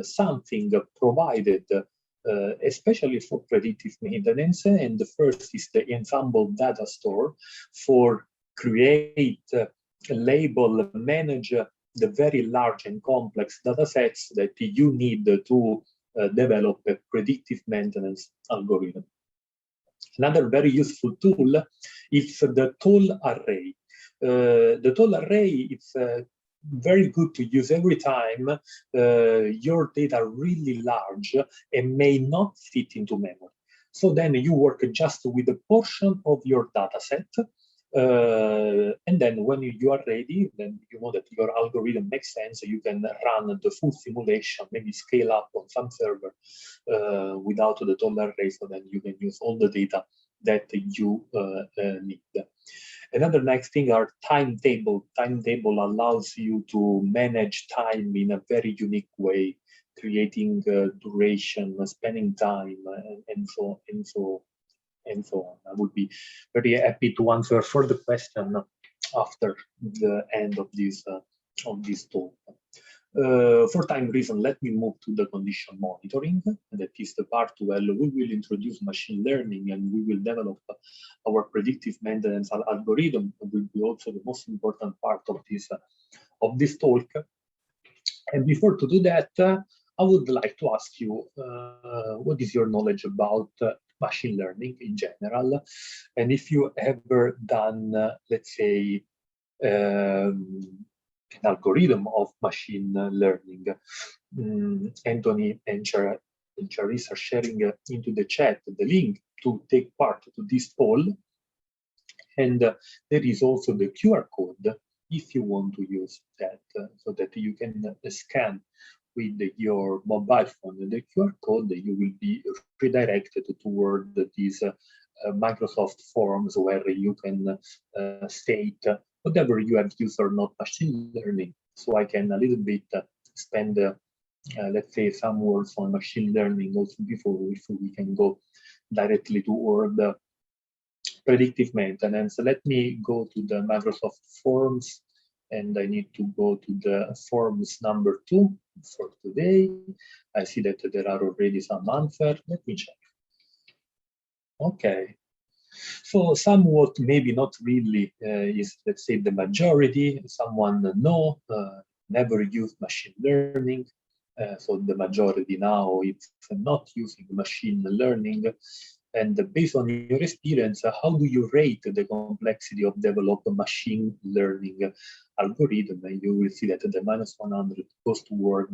something provided, especially for predictive maintenance. And the first is the Ensemble data store for create, label, manage the very large and complex data sets that you need to develop a predictive maintenance algorithm. Another very useful tool is the tool array. The tool array is very good to use every time your data are really large and may not fit into memory. So then you work just with a portion of your data set. And then when you are ready, then you know that your algorithm makes sense. You can run the full simulation, maybe scale up on some server without the total array, so then you can use all the data that you need. Another nice thing are timetable. Timetable allows you to manage time in a very unique way, creating duration, spending time, and so on. I would be very happy to answer further question after the end of this talk. For time reason, let me move to the condition monitoring. That is the part where we will introduce machine learning and we will develop our predictive maintenance algorithm. It will be also the most important part of this talk. And before to do that, I would like to ask you, what is your knowledge about machine learning in general? And if you ever done, let's say, an algorithm of machine learning. Anthony and Charis are sharing into the chat the link to take part to this poll. And there is also the QR code if you want to use that, so that you can scan with your mobile phone the QR code. You will be redirected toward these Microsoft forms where you can state whatever you have used or not machine learning. So I can a little bit spend, let's say, some words on machine learning also before we can go directly toward the predictive maintenance. So let me go to the Microsoft Forms, and I need to go to the forms number 2 for today. I see that there are already some answers. Let me check. Okay. So somewhat, maybe not really, is, let's say, the majority. Someone no, never used machine learning. So the majority now, it's not using machine learning. And based on your experience, how do you rate the complexity of developing machine learning algorithm? And you will see that the -100 goes toward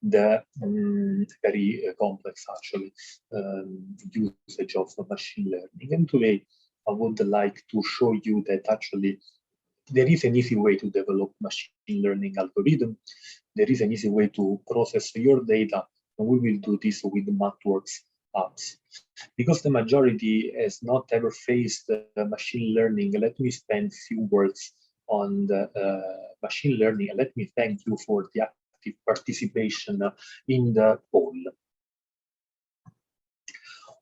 the very complex, actually, usage of machine learning. And today, I would like to show you that actually there is an easy way to develop machine learning algorithm. There is an easy way to process your data, and we will do this with MathWorks apps. Because the majority has not ever faced machine learning, let me spend a few words on the machine learning. Let me thank you for the active participation in the poll.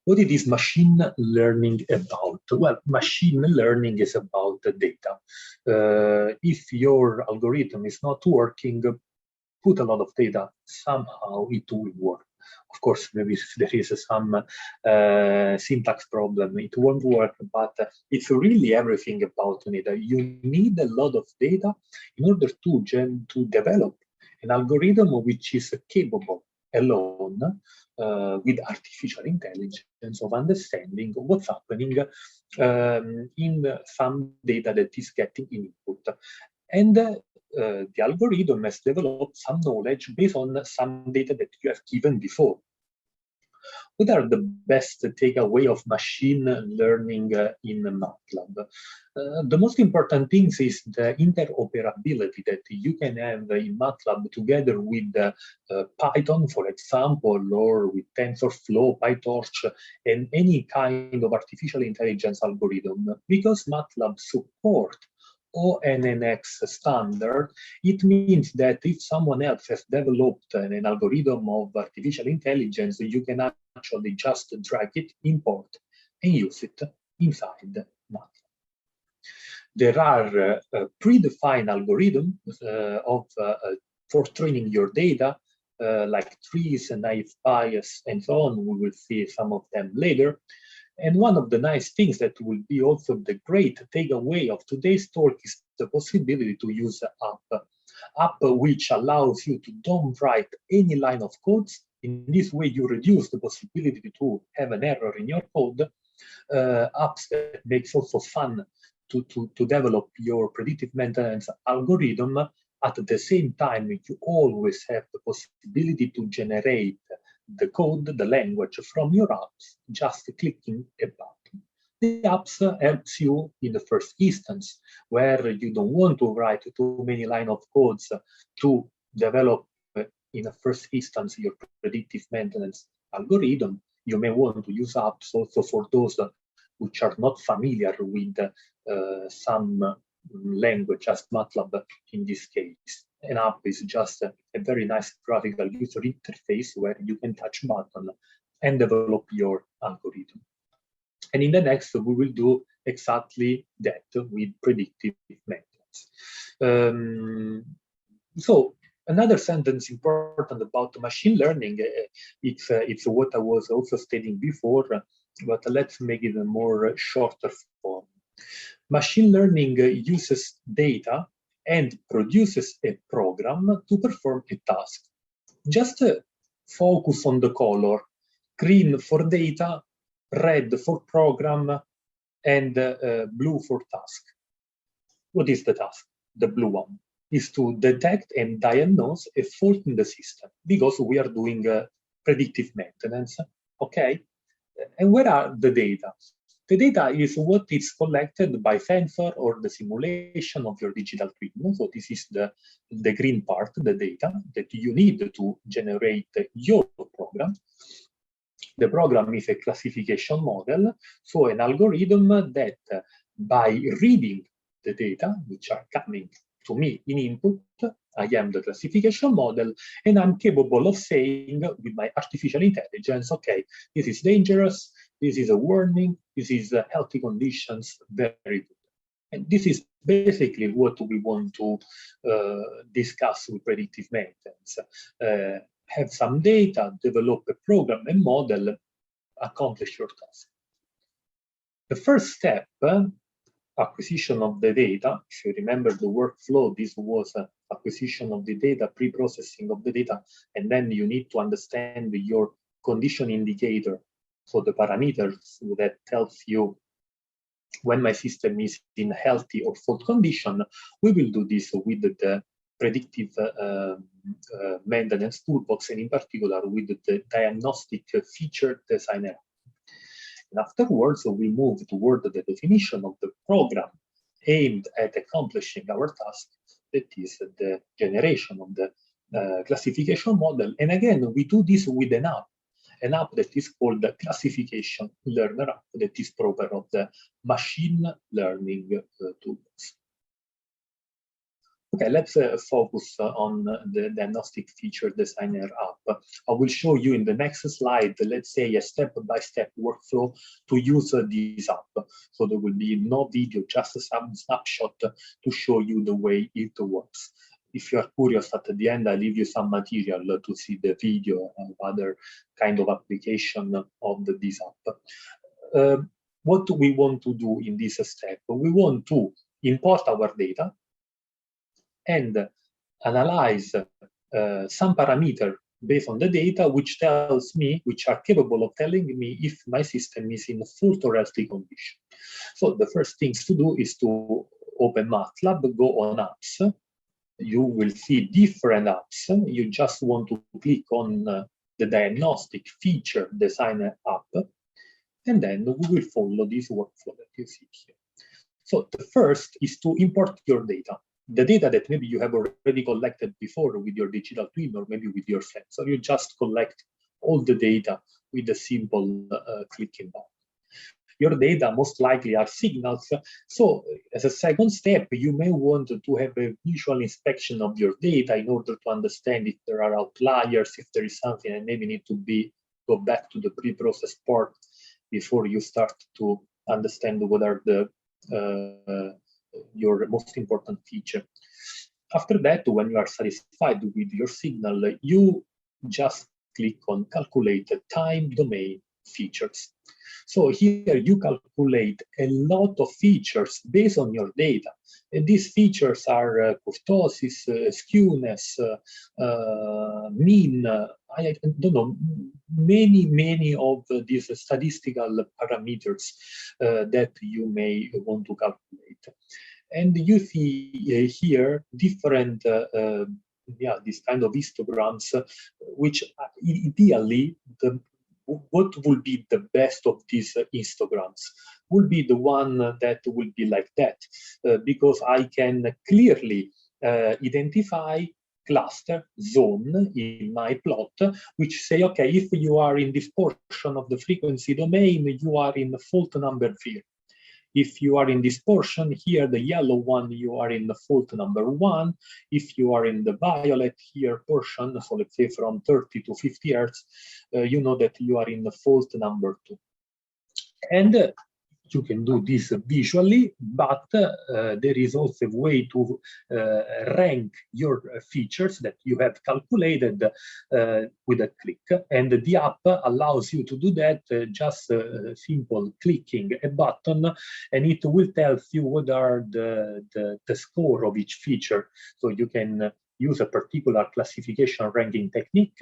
What is machine learning about? Well, machine learning is about the data. If your algorithm is not working, put a lot of data, somehow it will work. Of course, maybe if there is some syntax problem, it won't work, but it's really everything about data. You need a lot of data in order to develop an algorithm which is capable alone with artificial intelligence of understanding what's happening in some data that is getting input. And the algorithm has developed some knowledge based on some data that you have given before. What are the best takeaway of machine learning in MATLAB? The most important things is the interoperability that you can have in MATLAB together with Python, for example, or with TensorFlow, PyTorch, and any kind of artificial intelligence algorithm, because MATLAB support ONNX standard. It means that if someone else has developed an algorithm of artificial intelligence, you can actually just drag it, import, and use it inside MATLAB. There are predefined algorithms for training your data, like trees and naive bias and so on. We will see some of them later. And one of the nice things that will be also the great takeaway of today's talk is the possibility to use app which allows you to don't write any line of codes. In this way, you reduce the possibility to have an error in your code. Apps that makes also fun to develop your predictive maintenance algorithm. At the same time, you always have the possibility to generate the code, the language from your apps, just clicking a button. The apps helps you in the first instance, where you don't want to write too many lines of codes to develop in the first instance your predictive maintenance algorithm. You may want to use apps also for those which are not familiar with some language, as MATLAB in this case. An app is just a very nice graphical user interface where you can touch button and develop your algorithm. And in the next, we will do exactly that with predictive maintenance. So another sentence important about machine learning, it's what I was also stating before, but let's make it a more shorter form. Machine learning uses data and produces a program to perform a task. Just focus on the color: green for data, red for program, and blue for task. What is the task? The blue one is to detect and diagnose a fault in the system, because we are doing predictive maintenance, okay? And where are the data? The data is what is collected by sensor or the simulation of your digital twin. So this is the green part, the data that you need to generate your program. The program is a classification model, so an algorithm that by reading the data, which are coming to me in input, I am the classification model, and I'm capable of saying with my artificial intelligence, okay, this is dangerous, this is a warning, this is healthy conditions, very good. And this is basically what we want to discuss with predictive maintenance. Have some data, develop a program and model, accomplish your task. The first step, acquisition of the data. If you remember the workflow, this was acquisition of the data, pre-processing of the data, and then you need to understand your condition indicator. So the parameters that tells you when my system is in healthy or fault condition. We will do this with the predictive maintenance toolbox, and in particular with the diagnostic feature designer. And afterwards, we move toward the definition of the program aimed at accomplishing our task, that is the generation of the classification model. And again, we do this with an app. an app that is called the Classification Learner app that is proper of the machine learning toolbox. Okay, let's focus on the Diagnostic Feature Designer app. I will show you in the next slide, let's say, a step-by-step workflow to use this app. So there will be no video, just some snapshot to show you the way it works. If you are curious, at the end, I leave you some material to see the video and other kind of application of this app. What we want to do in this step? We want to import our data and analyze some parameter based on the data, which are capable of telling me if my system is in fault or healthy condition. So the first things to do is to open MATLAB, go on apps. You will see different apps. You just want to click on the Diagnostic Feature Designer app, and then we will follow this workflow that you see here. So the first is to import your data. The data that maybe you have already collected before with your digital twin or maybe with your sensor. You just collect all the data with a simple clicking button. Your data most likely are signals. So as a second step, you may want to have a visual inspection of your data in order to understand if there are outliers, if there is something and maybe need to go back to the pre-processed part before you start to understand what are the your most important feature. After that, when you are satisfied with your signal, you just click on Calculate Time Domain Features. So here you calculate a lot of features based on your data. And these features are kurtosis, skewness, mean, I don't know, many of these statistical parameters that you may want to calculate. And you see here different, this kind of histograms, which ideally, what will be the best of these histograms? Will be the one that will be like that, because I can clearly identify cluster zone in my plot, which say, okay, if you are in this portion of the frequency domain, you are in the fault number 0. If you are in this portion here, the yellow one, you are in the fault number 1. If you are in the violet here portion, so let's say from 30 to 50 Hertz, you know that you are in the fault number 2. And you can do this visually, but there is also a way to rank your features that you have calculated with a click. And the app allows you to do that just simple clicking a button, and it will tell you what are the score of each feature. So you can use a particular classification ranking technique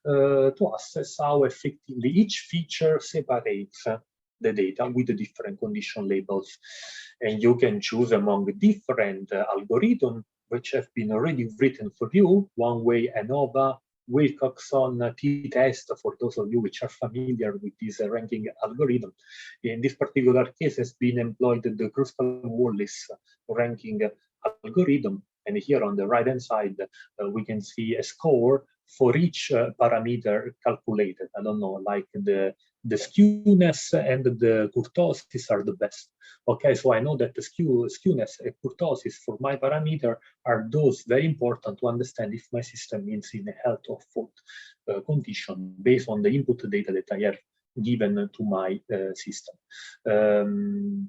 to assess how effectively each feature separates the data with the different condition labels. And you can choose among different algorithms which have been already written for you. One way, ANOVA, Wilcoxon, t-test, for those of you which are familiar with this ranking algorithm. In this particular case has been employed the Kruskal-Wallis ranking algorithm. And here on the right-hand side, we can see a score for each parameter calculated. I don't know, like the skewness and the kurtosis are the best. Okay, so I know that the skewness and kurtosis for my parameter are those very important to understand if my system is in a health or fault condition based on the input data that I have given to my system. And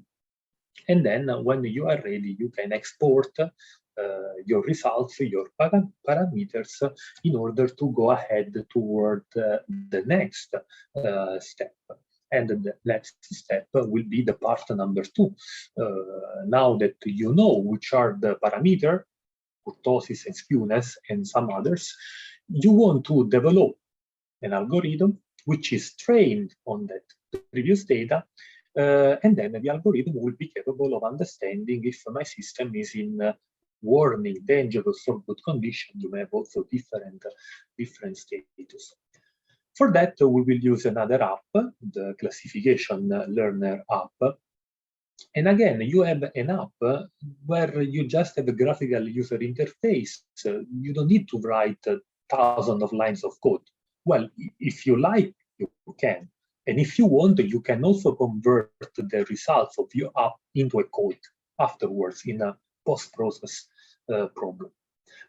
then when you are ready, you can export your results, your parameters, in order to go ahead toward the next step. And the next step will be the part number 2. Now that you know which are the parameter, kurtosis and skewness and some others, you want to develop an algorithm which is trained on that previous data, and then the algorithm will be capable of understanding if my system is in warning, dangerous, or good condition. You may have also different status. For that, we will use another app, the Classification Learner app. And again, you have an app where you just have a graphical user interface. You don't need to write thousands of lines of code. Well, if you like you can. And if you want, you can also convert the results of your app into a code afterwards in a post-process problem.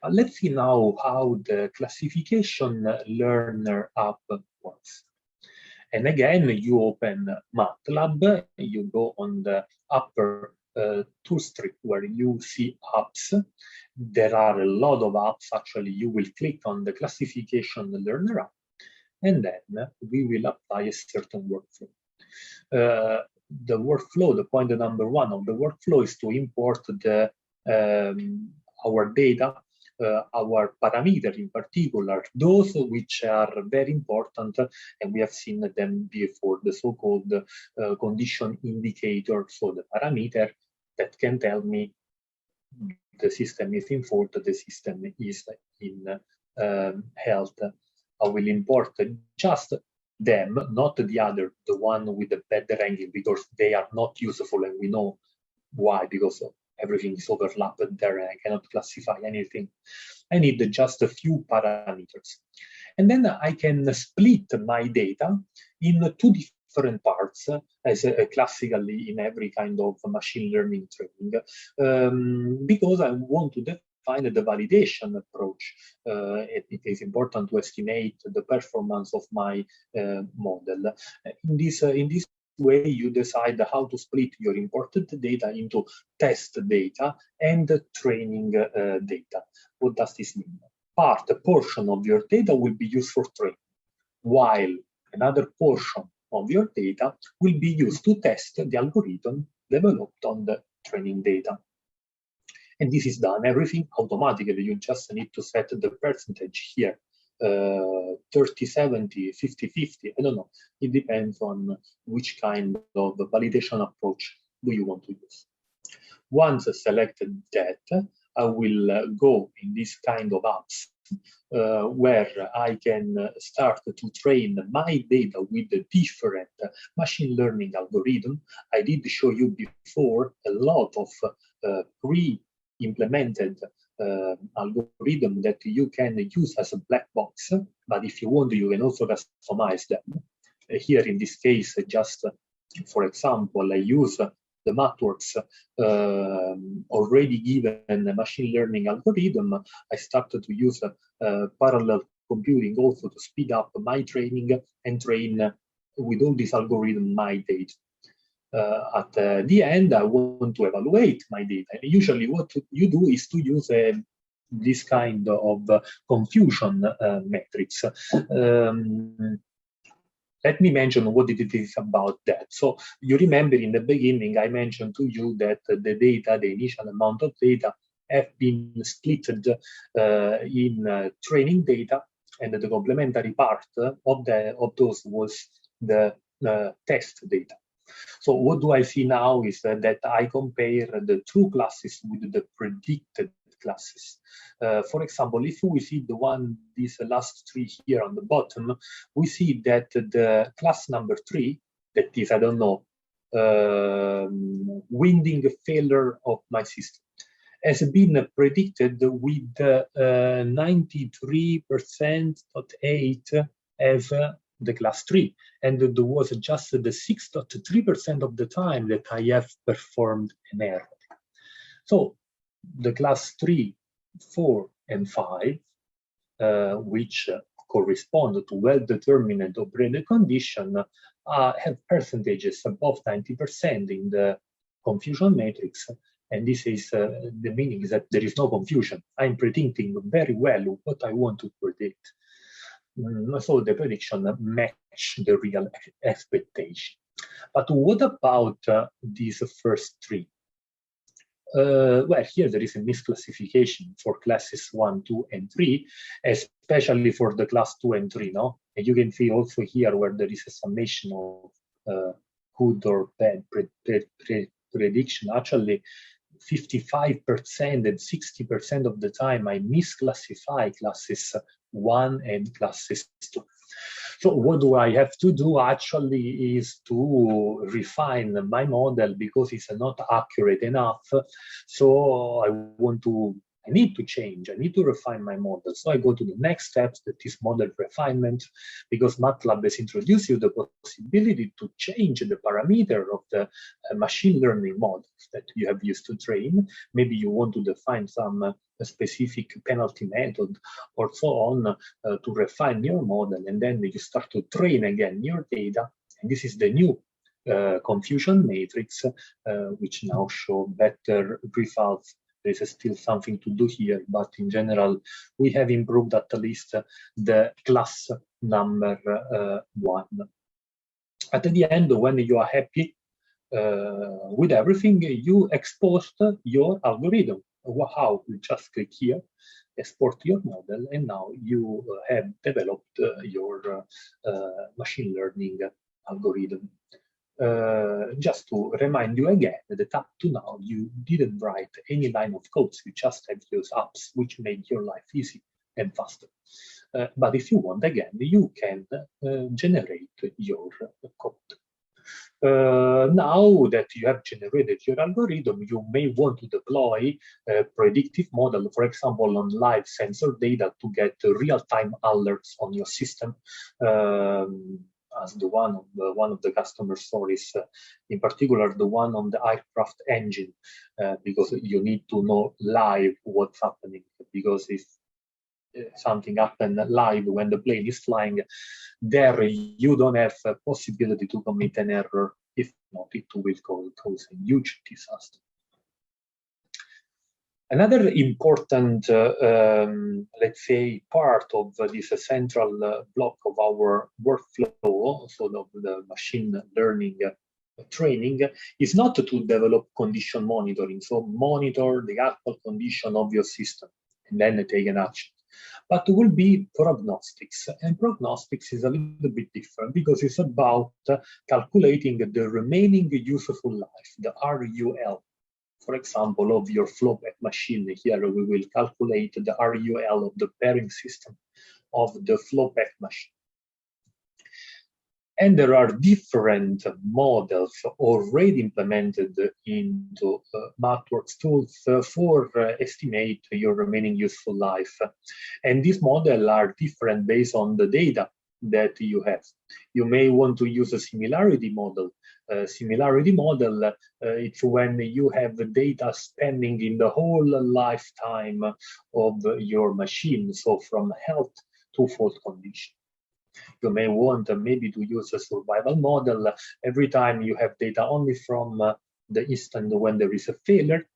Let's see now how the classification learner app works. And again, you open MATLAB, you go on the upper tool strip where you see apps. There are a lot of apps. Actually, you will click on the classification learner app, and then we will apply a certain workflow. The workflow, the point number one of the workflow is to import the our data, our parameter in particular, those which are very important, and we have seen them before, the so-called condition indicator, so the parameter that can tell me the system is in fault, the system is in health. I will import just them, not the other, the one with the bad ranking, because they are not useful, and we know why, because everything is overlapped there and I cannot classify anything. I need just a few parameters. And then I can split my data in two different parts, as classically in every kind of machine learning training, because I want to define the validation approach. It is important to estimate the performance of my model. In this way, you decide how to split your imported data into test data and training data. What does this mean? A portion of your data will be used for training, while another portion of your data will be used to test the algorithm developed on the training data. And this is done everything automatically. You just need to set the percentage here, 30, 70, 50, 50, I don't know. It depends on which kind of validation approach do you want to use. Once selected that, I will go in this kind of apps where I can start to train my data with the different machine learning algorithm. I did show you before a lot of pre-implemented algorithm that you can use as a black box, but if you want, you can also customize them. Here in this case, just for example, I use the MathWorks already given a machine learning algorithm. I started to use parallel computing also to speed up my training and train with all this algorithm my data. At the end, I want to evaluate my data. And usually what you do is to use this kind of confusion metrics. Let me mention what it is about that. So you remember in the beginning, I mentioned to you that the data, the initial amount of data, have been split in training data, and the complementary part of those was the test data. So what do I see now is that I compare the true classes with the predicted classes. For example, if we see these last three here on the bottom, we see that the class number 3, that is, I don't know, winding failure of my system, has been predicted with 93.8% as the class 3, and there was just the 6.3% of the time that I have performed an error. So the class 3, 4, and 5, which correspond to well-determined operating condition, have percentages above 90% in the confusion matrix. And this is the meaning is that there is no confusion. I'm predicting very well what I want to predict. So the prediction match the real expectation. But what about these first three? Well, here there is a misclassification for classes 1, 2, and 3, especially for the class 2 and 3, no? And you can see also here where there is a summation of good or bad prediction. Actually, 55% and 60% of the time I misclassify classes 1 and classes 2. So what do I have to do actually is to refine my model because it's not accurate enough. So I want to I need to change, I need to refine my model. So I go to the next step, that is model refinement, because MATLAB has introduced you the possibility to change the parameter of the machine learning models that you have used to train. Maybe you want to define some specific penalty method or so on to refine your model, and then you start to train again your data. And this is the new confusion matrix, which now show better results. There is still something to do here, but in general, we have improved at least the class number 1. At the end, when you are happy with everything, you export your algorithm. How? You just click here, export your model, and now you have developed your machine learning algorithm. Just to remind you again that up to now you didn't write any line of codes, you just have used apps which made your life easy and faster. But if you want, again, you can generate your code. Now that you have generated your algorithm, you may want to deploy a predictive model, for example, on live sensor data to get real-time alerts on your system. As the one of the customer stories, in particular the one on the aircraft engine, because you need to know live what's happening. Because if something happens live when the plane is flying, there you don't have a possibility to commit an error. If not, it will cause a huge disaster. Another important, let's say, part of this central block of our workflow, so of the machine learning training, is not to develop condition monitoring, so monitor the actual condition of your system and then take an action, but will be prognostics. And prognostics is a little bit different because it's about calculating the remaining useful life, the RUL. For example, of your flow back machine. Here we will calculate the RUL of the bearing system of the flow back machine. And there are different models already implemented into MathWorks tools for estimate your remaining useful life. And these models are different based on the data that you have. You may want to use a similarity model. Similarity model, it's when you have the data spanning in the whole lifetime of your machine, so from health to fault condition. You may want maybe to use a survival model every time you have data only from the instant when there is a failure.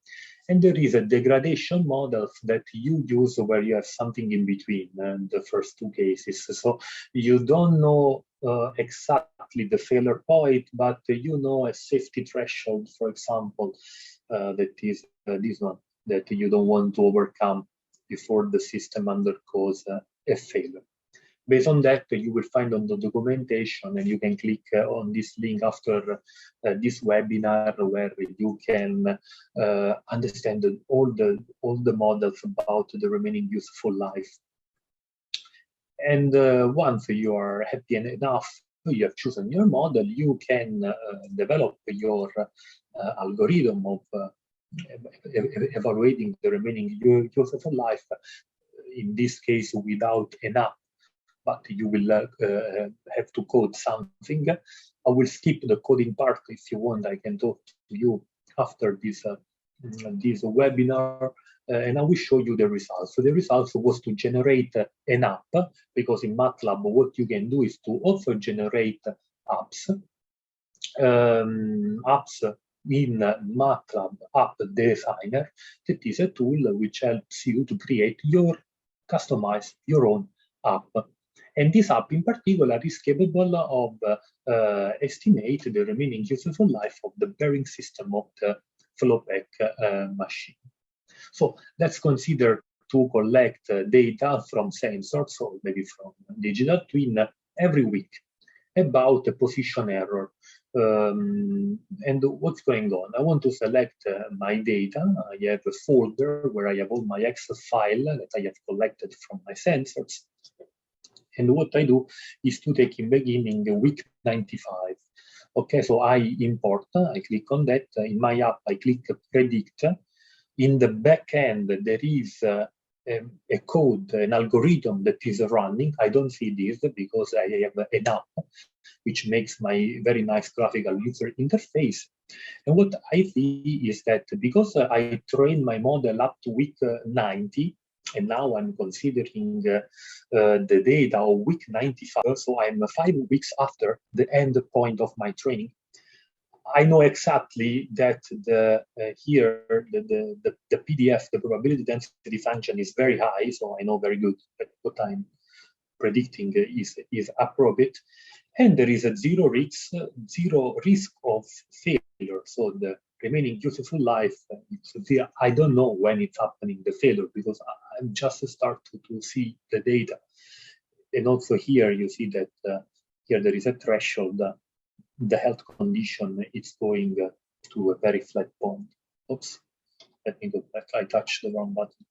And there is a degradation model that you use where you have something in between the first two cases. So you don't know exactly the failure point, but you know a safety threshold, for example, that is this one, that you don't want to overcome before the system undergoes a failure. Based on that, you will find on the documentation, and you can click on this link after this webinar, where you can understand all the models about the remaining useful life. And once you are happy enough, you have chosen your model, you can develop your algorithm of evaluating the remaining useful life. In this case, without an app, but you will have to code something. I will skip the coding part. If you want, I can talk to you after this webinar, and I will show you the results. So the results was to generate an app, because in MATLAB, what you can do is to also generate apps. Apps in MATLAB App Designer, that is a tool which helps you to create customize your own app. And this app in particular is capable of estimate the remaining useful life of the bearing system of the flowback machine. So let's consider to collect data from sensors, or maybe from digital twin, every week about the position error. And what's going on? I want to select my data. I have a folder where I have all my Excel file that I have collected from my sensors. And what I do is to take in beginning week 95. Okay, so I import, I click on that. In my app, I click predict. in the back end, there is a code, an algorithm that is running. I don't see this because I have an app, which makes my very nice graphical user interface. And what I see is that because I trained my model up to week 90, and now I'm considering the data of week 95, so I'm 5 weeks after the end point of my training. I know exactly that the PDF, the probability density function, is very high, so I know very good that what I'm predicting is appropriate, and there is a zero risk of failure. So the remaining useful life, I don't know when it's happening, the failure, because I'm just start to see the data. And also here you see that here there is a threshold. The health condition is going to a very flat point. Oops, let me go back. I touched the wrong button.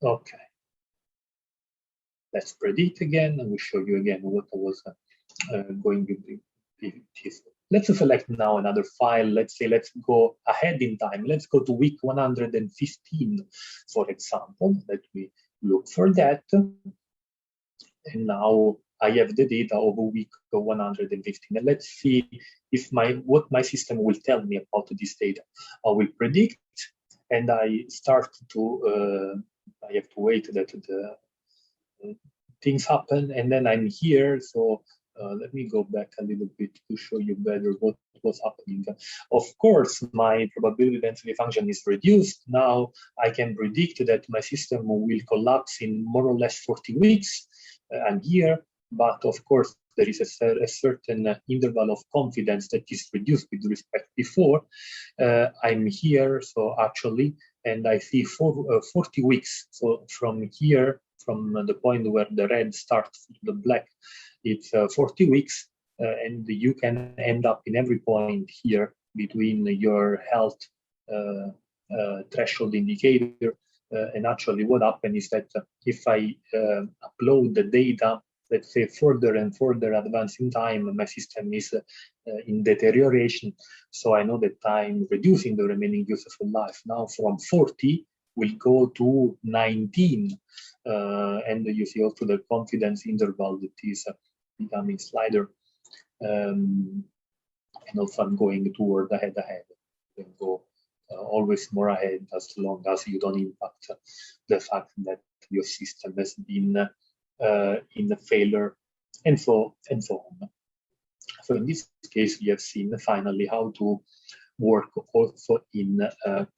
Okay. Let's predict again, and we show you again what I was going to be. Let's select now another file. Let's say, let's go ahead in time. Let's go to week 115, for example. Let me look for that. And now I have the data of week 115. And let's see if what my system will tell me about this data. I will predict, and I start to, I have to wait that the things happen, and then I'm here. So let me go back a little bit to show you better what was happening. Of course, my probability density function is reduced. Now I can predict that my system will collapse in more or less 40 weeks. I'm here, but of course, there is a certain interval of confidence that is reduced with respect before. I'm here, so actually, and I see 40 weeks. So from here, from the point where the red starts to the black, it's 40 weeks, and you can end up in every point here between your health threshold indicator. And actually what happened is that if I upload the data, let's say further and further advance in time, my system is in deterioration. So I know that I'm reducing the remaining useful life. Now from 40, we'll go to 19. And you see also the confidence interval that is becoming slider. And also I'm going toward ahead. You can go always more ahead as long as you don't impact the fact that your system has been in a failure, and so on. So in this case, we have seen finally how to work also in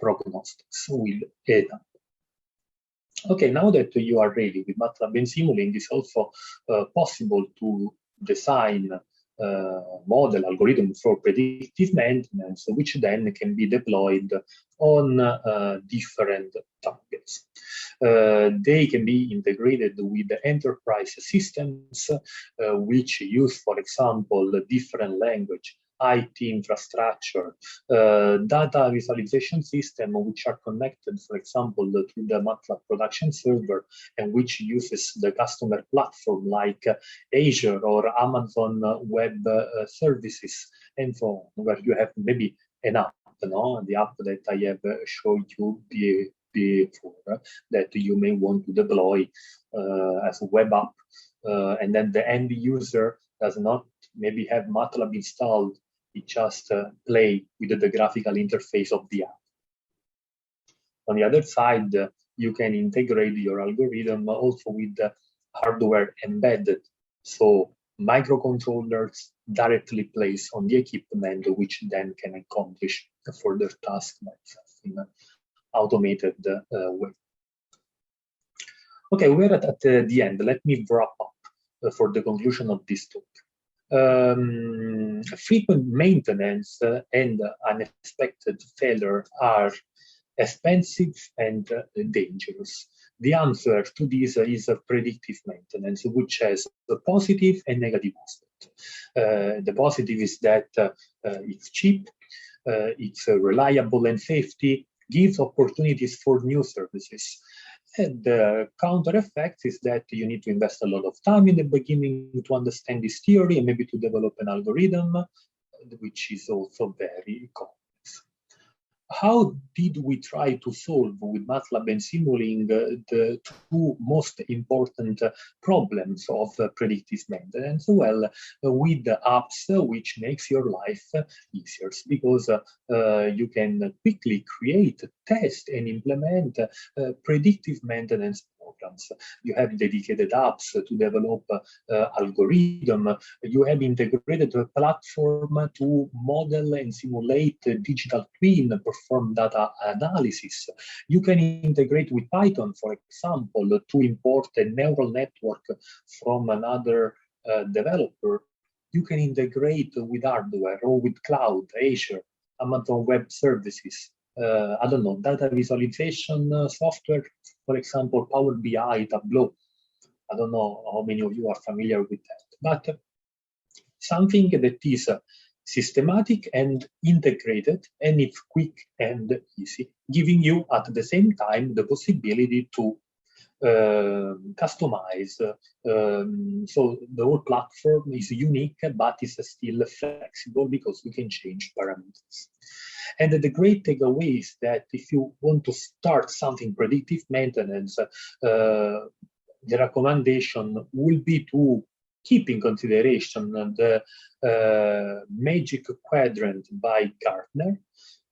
prognostics with data. Okay, now that you are ready with MATLAB and Simulink, it's also possible to design model algorithm for predictive maintenance, which then can be deployed on different targets. They can be integrated with the enterprise systems, which use, for example, a different language, IT infrastructure, data visualization system, which are connected, for example, to the MATLAB production server, and which uses the customer platform like Azure or Amazon Web Services, and so on, where you have maybe an app, the app that I have showed you before, that you may want to deploy as a web app, and then the end user does not maybe have MATLAB installed. It just play with the graphical interface of the app. On the other side, you can integrate your algorithm also with the hardware embedded. So microcontrollers directly placed on the equipment, which then can accomplish a further task in an automated way. Okay, we're at the end. Let me wrap up for the conclusion of this talk. Frequent maintenance and unexpected failure are expensive and dangerous. The answer to this is a predictive maintenance, which has a positive and negative aspect. The positive is that it's cheap, it's reliable and safety, gives opportunities for new services. And the counter effect is that you need to invest a lot of time in the beginning to understand this theory and maybe to develop an algorithm, which is also very complex. how did we try to solve with MATLAB and Simulink the two most important problems of predictive maintenance? Well, with the apps, which makes your life easier, because you can quickly create, test, and implement predictive maintenance programs. You have dedicated apps to develop algorithm. You have integrated a platform to model and simulate digital twin, perform data analysis. You can integrate with Python, for example, to import a neural network from another developer. You can integrate with hardware or with cloud, Azure, Amazon Web Services. I don't know, data visualization software, for example, Power BI, Tableau. I don't know how many of you are familiar with that, but something that is systematic and integrated, and it's quick and easy, giving you at the same time the possibility to customize. So the whole platform is unique, but it's still flexible because we can change parameters. And the great takeaway is that if you want to start something predictive maintenance, the recommendation will be to keep in consideration the Magic Quadrant by Gartner,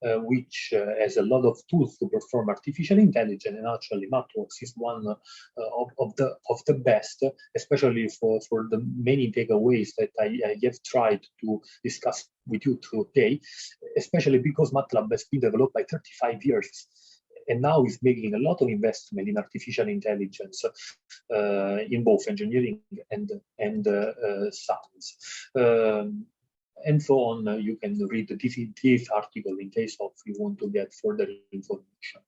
which has a lot of tools to perform artificial intelligence, and actually MATLAB is one of the best, especially for the many takeaways that I have tried to discuss with you today, especially because MATLAB has been developed by 35 years. And now is making a lot of investment in artificial intelligence in both engineering and science. And so on. You can read this article in case of you want to get further information.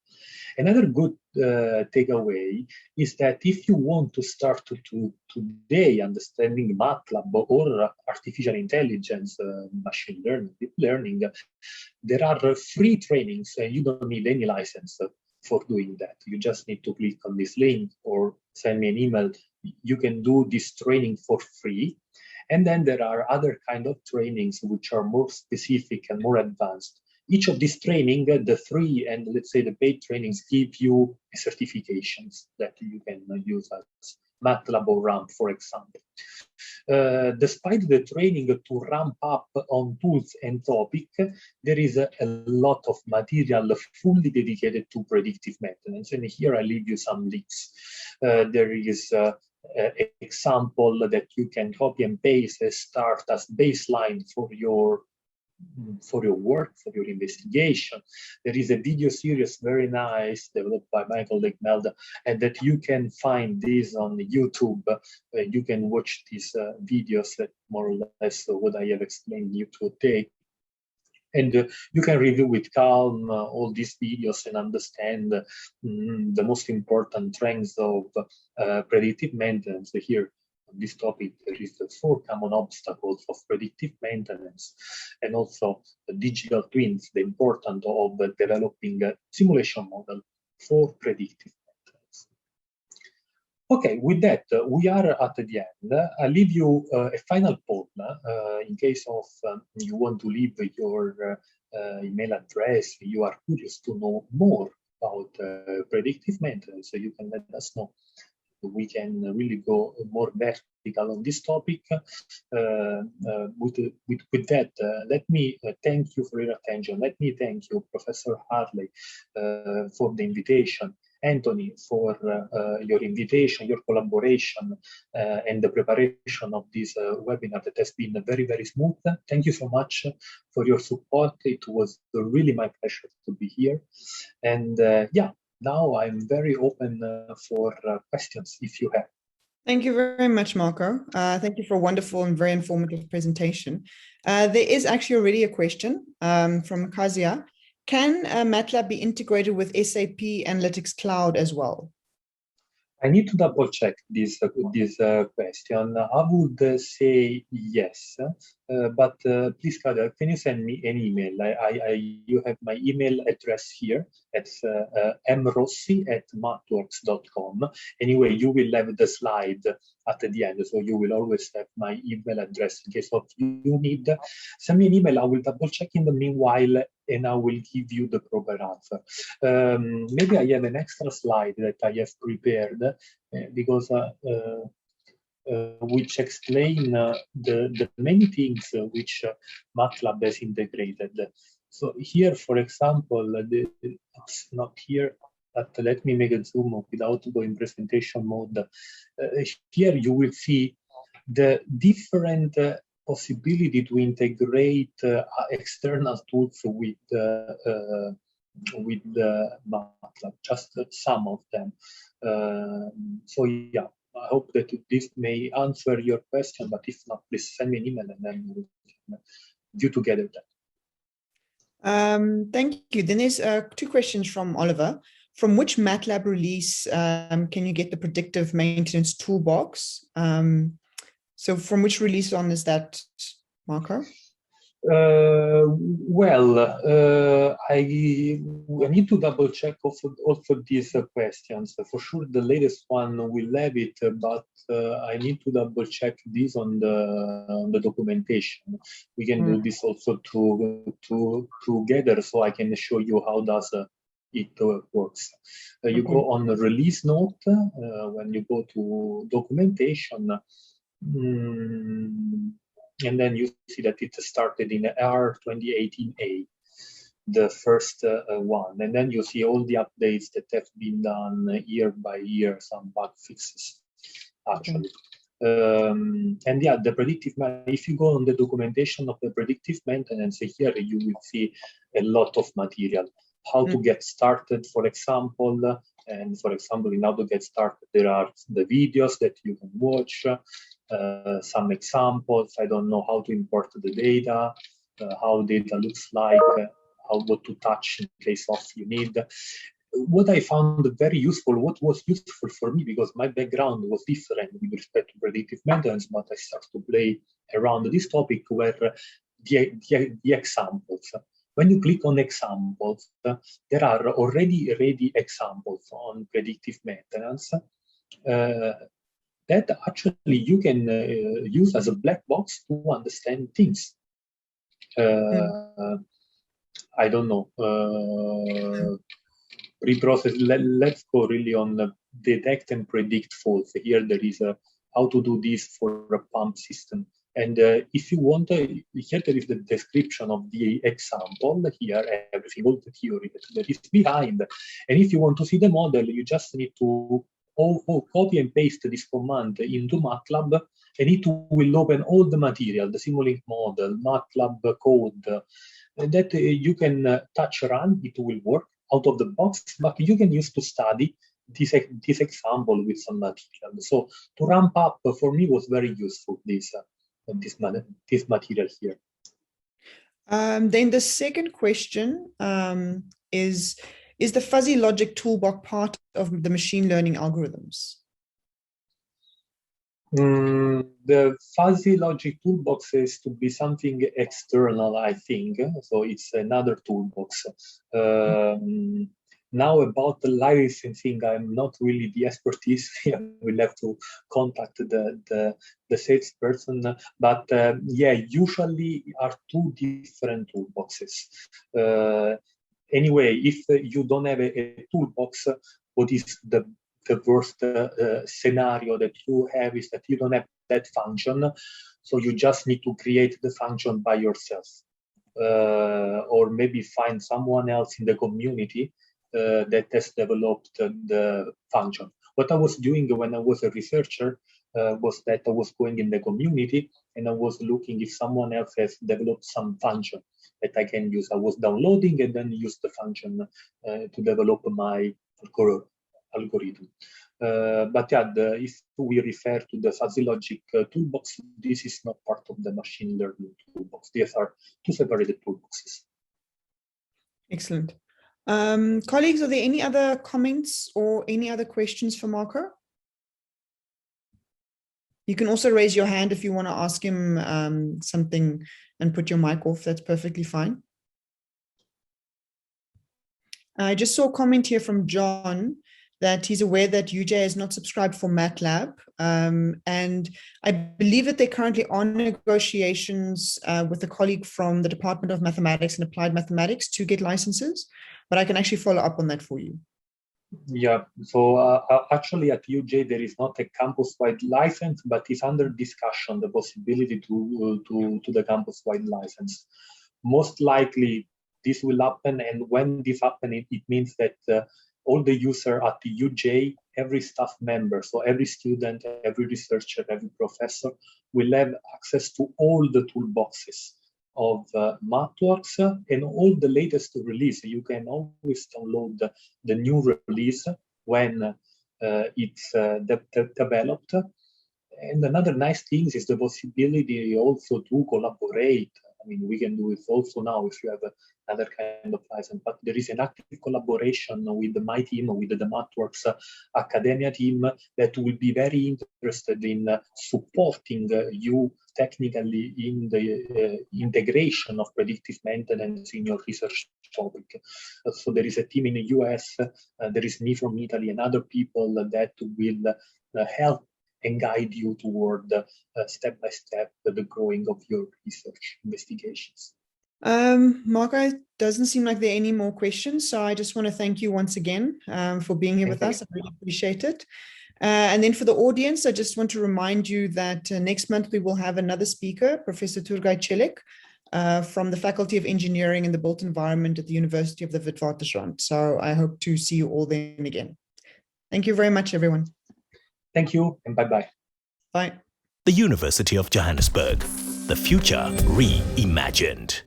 Another good takeaway is that if you want to start today understanding MATLAB or artificial intelligence, machine learning, deep learning, there are free trainings, and you don't need any license for doing that. You just need to click on this link or send me an email. You can do this training for free. And then there are other kind of trainings which are more specific and more advanced. Each of these training, the free and let's say the paid trainings, give you certifications that you can use as MATLAB or RAMP, for example. Despite the training to ramp up on tools and topic, there is a lot of material fully dedicated to predictive maintenance. And here I leave you some links. There is example that you can copy and paste and start as baseline for your work, for your investigation. There is a video series, very nice, developed by Michael Legmelda, and that you can find this on YouTube. You can watch these videos that more or less what I have explained you today. And you can review with calm all these videos and understand the most important trends of predictive maintenance. Here on this topic, there is the 4 common obstacles of predictive maintenance, and also the digital twins, the importance of developing a simulation model for predictive maintenance. Okay, with that, we are at the end. I'll leave you a final poll in case of you want to leave your email address, you are curious to know more about predictive maintenance, so you can let us know. We can really go more vertical on this topic. With that, let me thank you for your attention. Let me thank you, Professor Harley, for the invitation. Anthony, for your invitation, your collaboration, and the preparation of this webinar that has been very, very smooth. Thank you so much for your support. It was really my pleasure to be here. And yeah, now I'm very open for questions if you have. Thank you very much, Marco. Thank you for a wonderful and very informative presentation. There is actually already a question from Kazia. Can MATLAB be integrated with SAP Analytics Cloud as well? I need to double check this question. I would say yes, but please, Kader, can you send me an email? You have my email address here. It's mrossi@mathworks.com. Anyway, you will have the slide at the end, so you will always have my email address in case of you need. Send me an email. I will double check in the meanwhile, and I will give you the proper answer. Maybe I have an extra slide that I have prepared because which explain the many things which MATLAB has integrated. So here, for example, it's not here, but let me make a zoom without going presentation mode. Here you will see the different possibility to integrate external tools with the MATLAB, just some of them. So yeah, I hope that this may answer your question, but if not, please send me an email and then we can do together that. Thank you. Then there's 2 questions from Oliver. From which MATLAB release can you get the predictive maintenance toolbox? So from which release on is that, Marco? Well, I need to double check also these questions. For sure, the latest one will have it, but I need to double check this on the documentation. We can do this also together, so I can show you how does it works. You go on the release note when you go to documentation. And then you see that it started in R 2018A, the first one. And then you see all the updates that have been done year by year, some bug fixes, actually. And yeah, the predictive, if you go on the documentation of the predictive maintenance, here you will see a lot of material. How to get started, for example. And for example, in how to get started, there are the videos that you can watch. Some examples. I don't know how to import the data, how data looks like, what to touch in case of you need. What I found very useful, what was useful for me, because my background was different with respect to predictive maintenance, but I started to play around this topic, were the examples. When you click on examples, there are already ready examples on predictive maintenance. That actually you can use as a black box to understand things. I don't know. Reprocess. Let's go really on the detect and predict faults. Here there is a how to do this for a pump system. And if you want, here there is the description of the example. Here, everything, all the theory that is behind. And if you want to see the model, you just need to copy and paste this command into MATLAB, and it will open all the material, the Simulink model, MATLAB code, that you can touch run. It will work out of the box, but you can use to study this example with some material. So to ramp up for me was very useful, this material here. Then the second question is the fuzzy logic toolbox part of the machine learning algorithms? The fuzzy logic toolbox is to be something external, I think. So it's another toolbox. Now about the licensing, I'm not really the expertise. We'll have to contact the salesperson. But yeah, usually are 2 different toolboxes. Anyway, if you don't have a toolbox, what is the worst scenario that you have is that you don't have that function. So you just need to create the function by yourself. Or maybe find someone else in the community that has developed the function. What I was doing when I was a researcher was that I was going in the community and I was looking if someone else has developed some function that I can use. I was downloading and then use the function to develop my algorithm. But yeah, if we refer to the fuzzy logic toolbox, this is not part of the machine learning toolbox. These are 2 separated toolboxes. Excellent. Colleagues, are there any other comments or any other questions for Marco? You can also raise your hand if you want to ask him something and put your mic off. That's perfectly fine. I just saw a comment here from John that he's aware that UJ is not subscribed for MATLAB. And I believe that they're currently on negotiations with a colleague from the Department of Mathematics and Applied Mathematics to get licenses, but I can actually follow up on that for you. Yeah, so actually at UJ there is not a campus-wide license, but it's under discussion the possibility to the campus-wide license. Most likely this will happen, and when this happens, it means that all the users at the UJ, every staff member, so every student, every researcher, every professor will have access to all the toolboxes of MathWorks and all the latest release. You can always download the new release when it's developed. And another nice thing is the possibility also to collaborate. I mean, we can do it also now if you have another kind of license, but there is an active collaboration with my team, with the MathWorks academia team, that will be very interested in supporting you technically in the integration of predictive maintenance in your research topic. So there is a team in the US, there is me from Italy, and other people that will help and guide you toward step by step the growing of your research investigations. Marco, it doesn't seem like there are any more questions, so I just want to thank you once again for being here with us. I really appreciate it. And then for the audience, I just want to remind you that next month we will have another speaker, Professor Turgay Celik, from the Faculty of Engineering in the Built Environment at the University of the Witwatersrand. So I hope to see you all then again. Thank you very much, everyone. Thank you, and bye-bye. Bye. The University of Johannesburg, the future reimagined.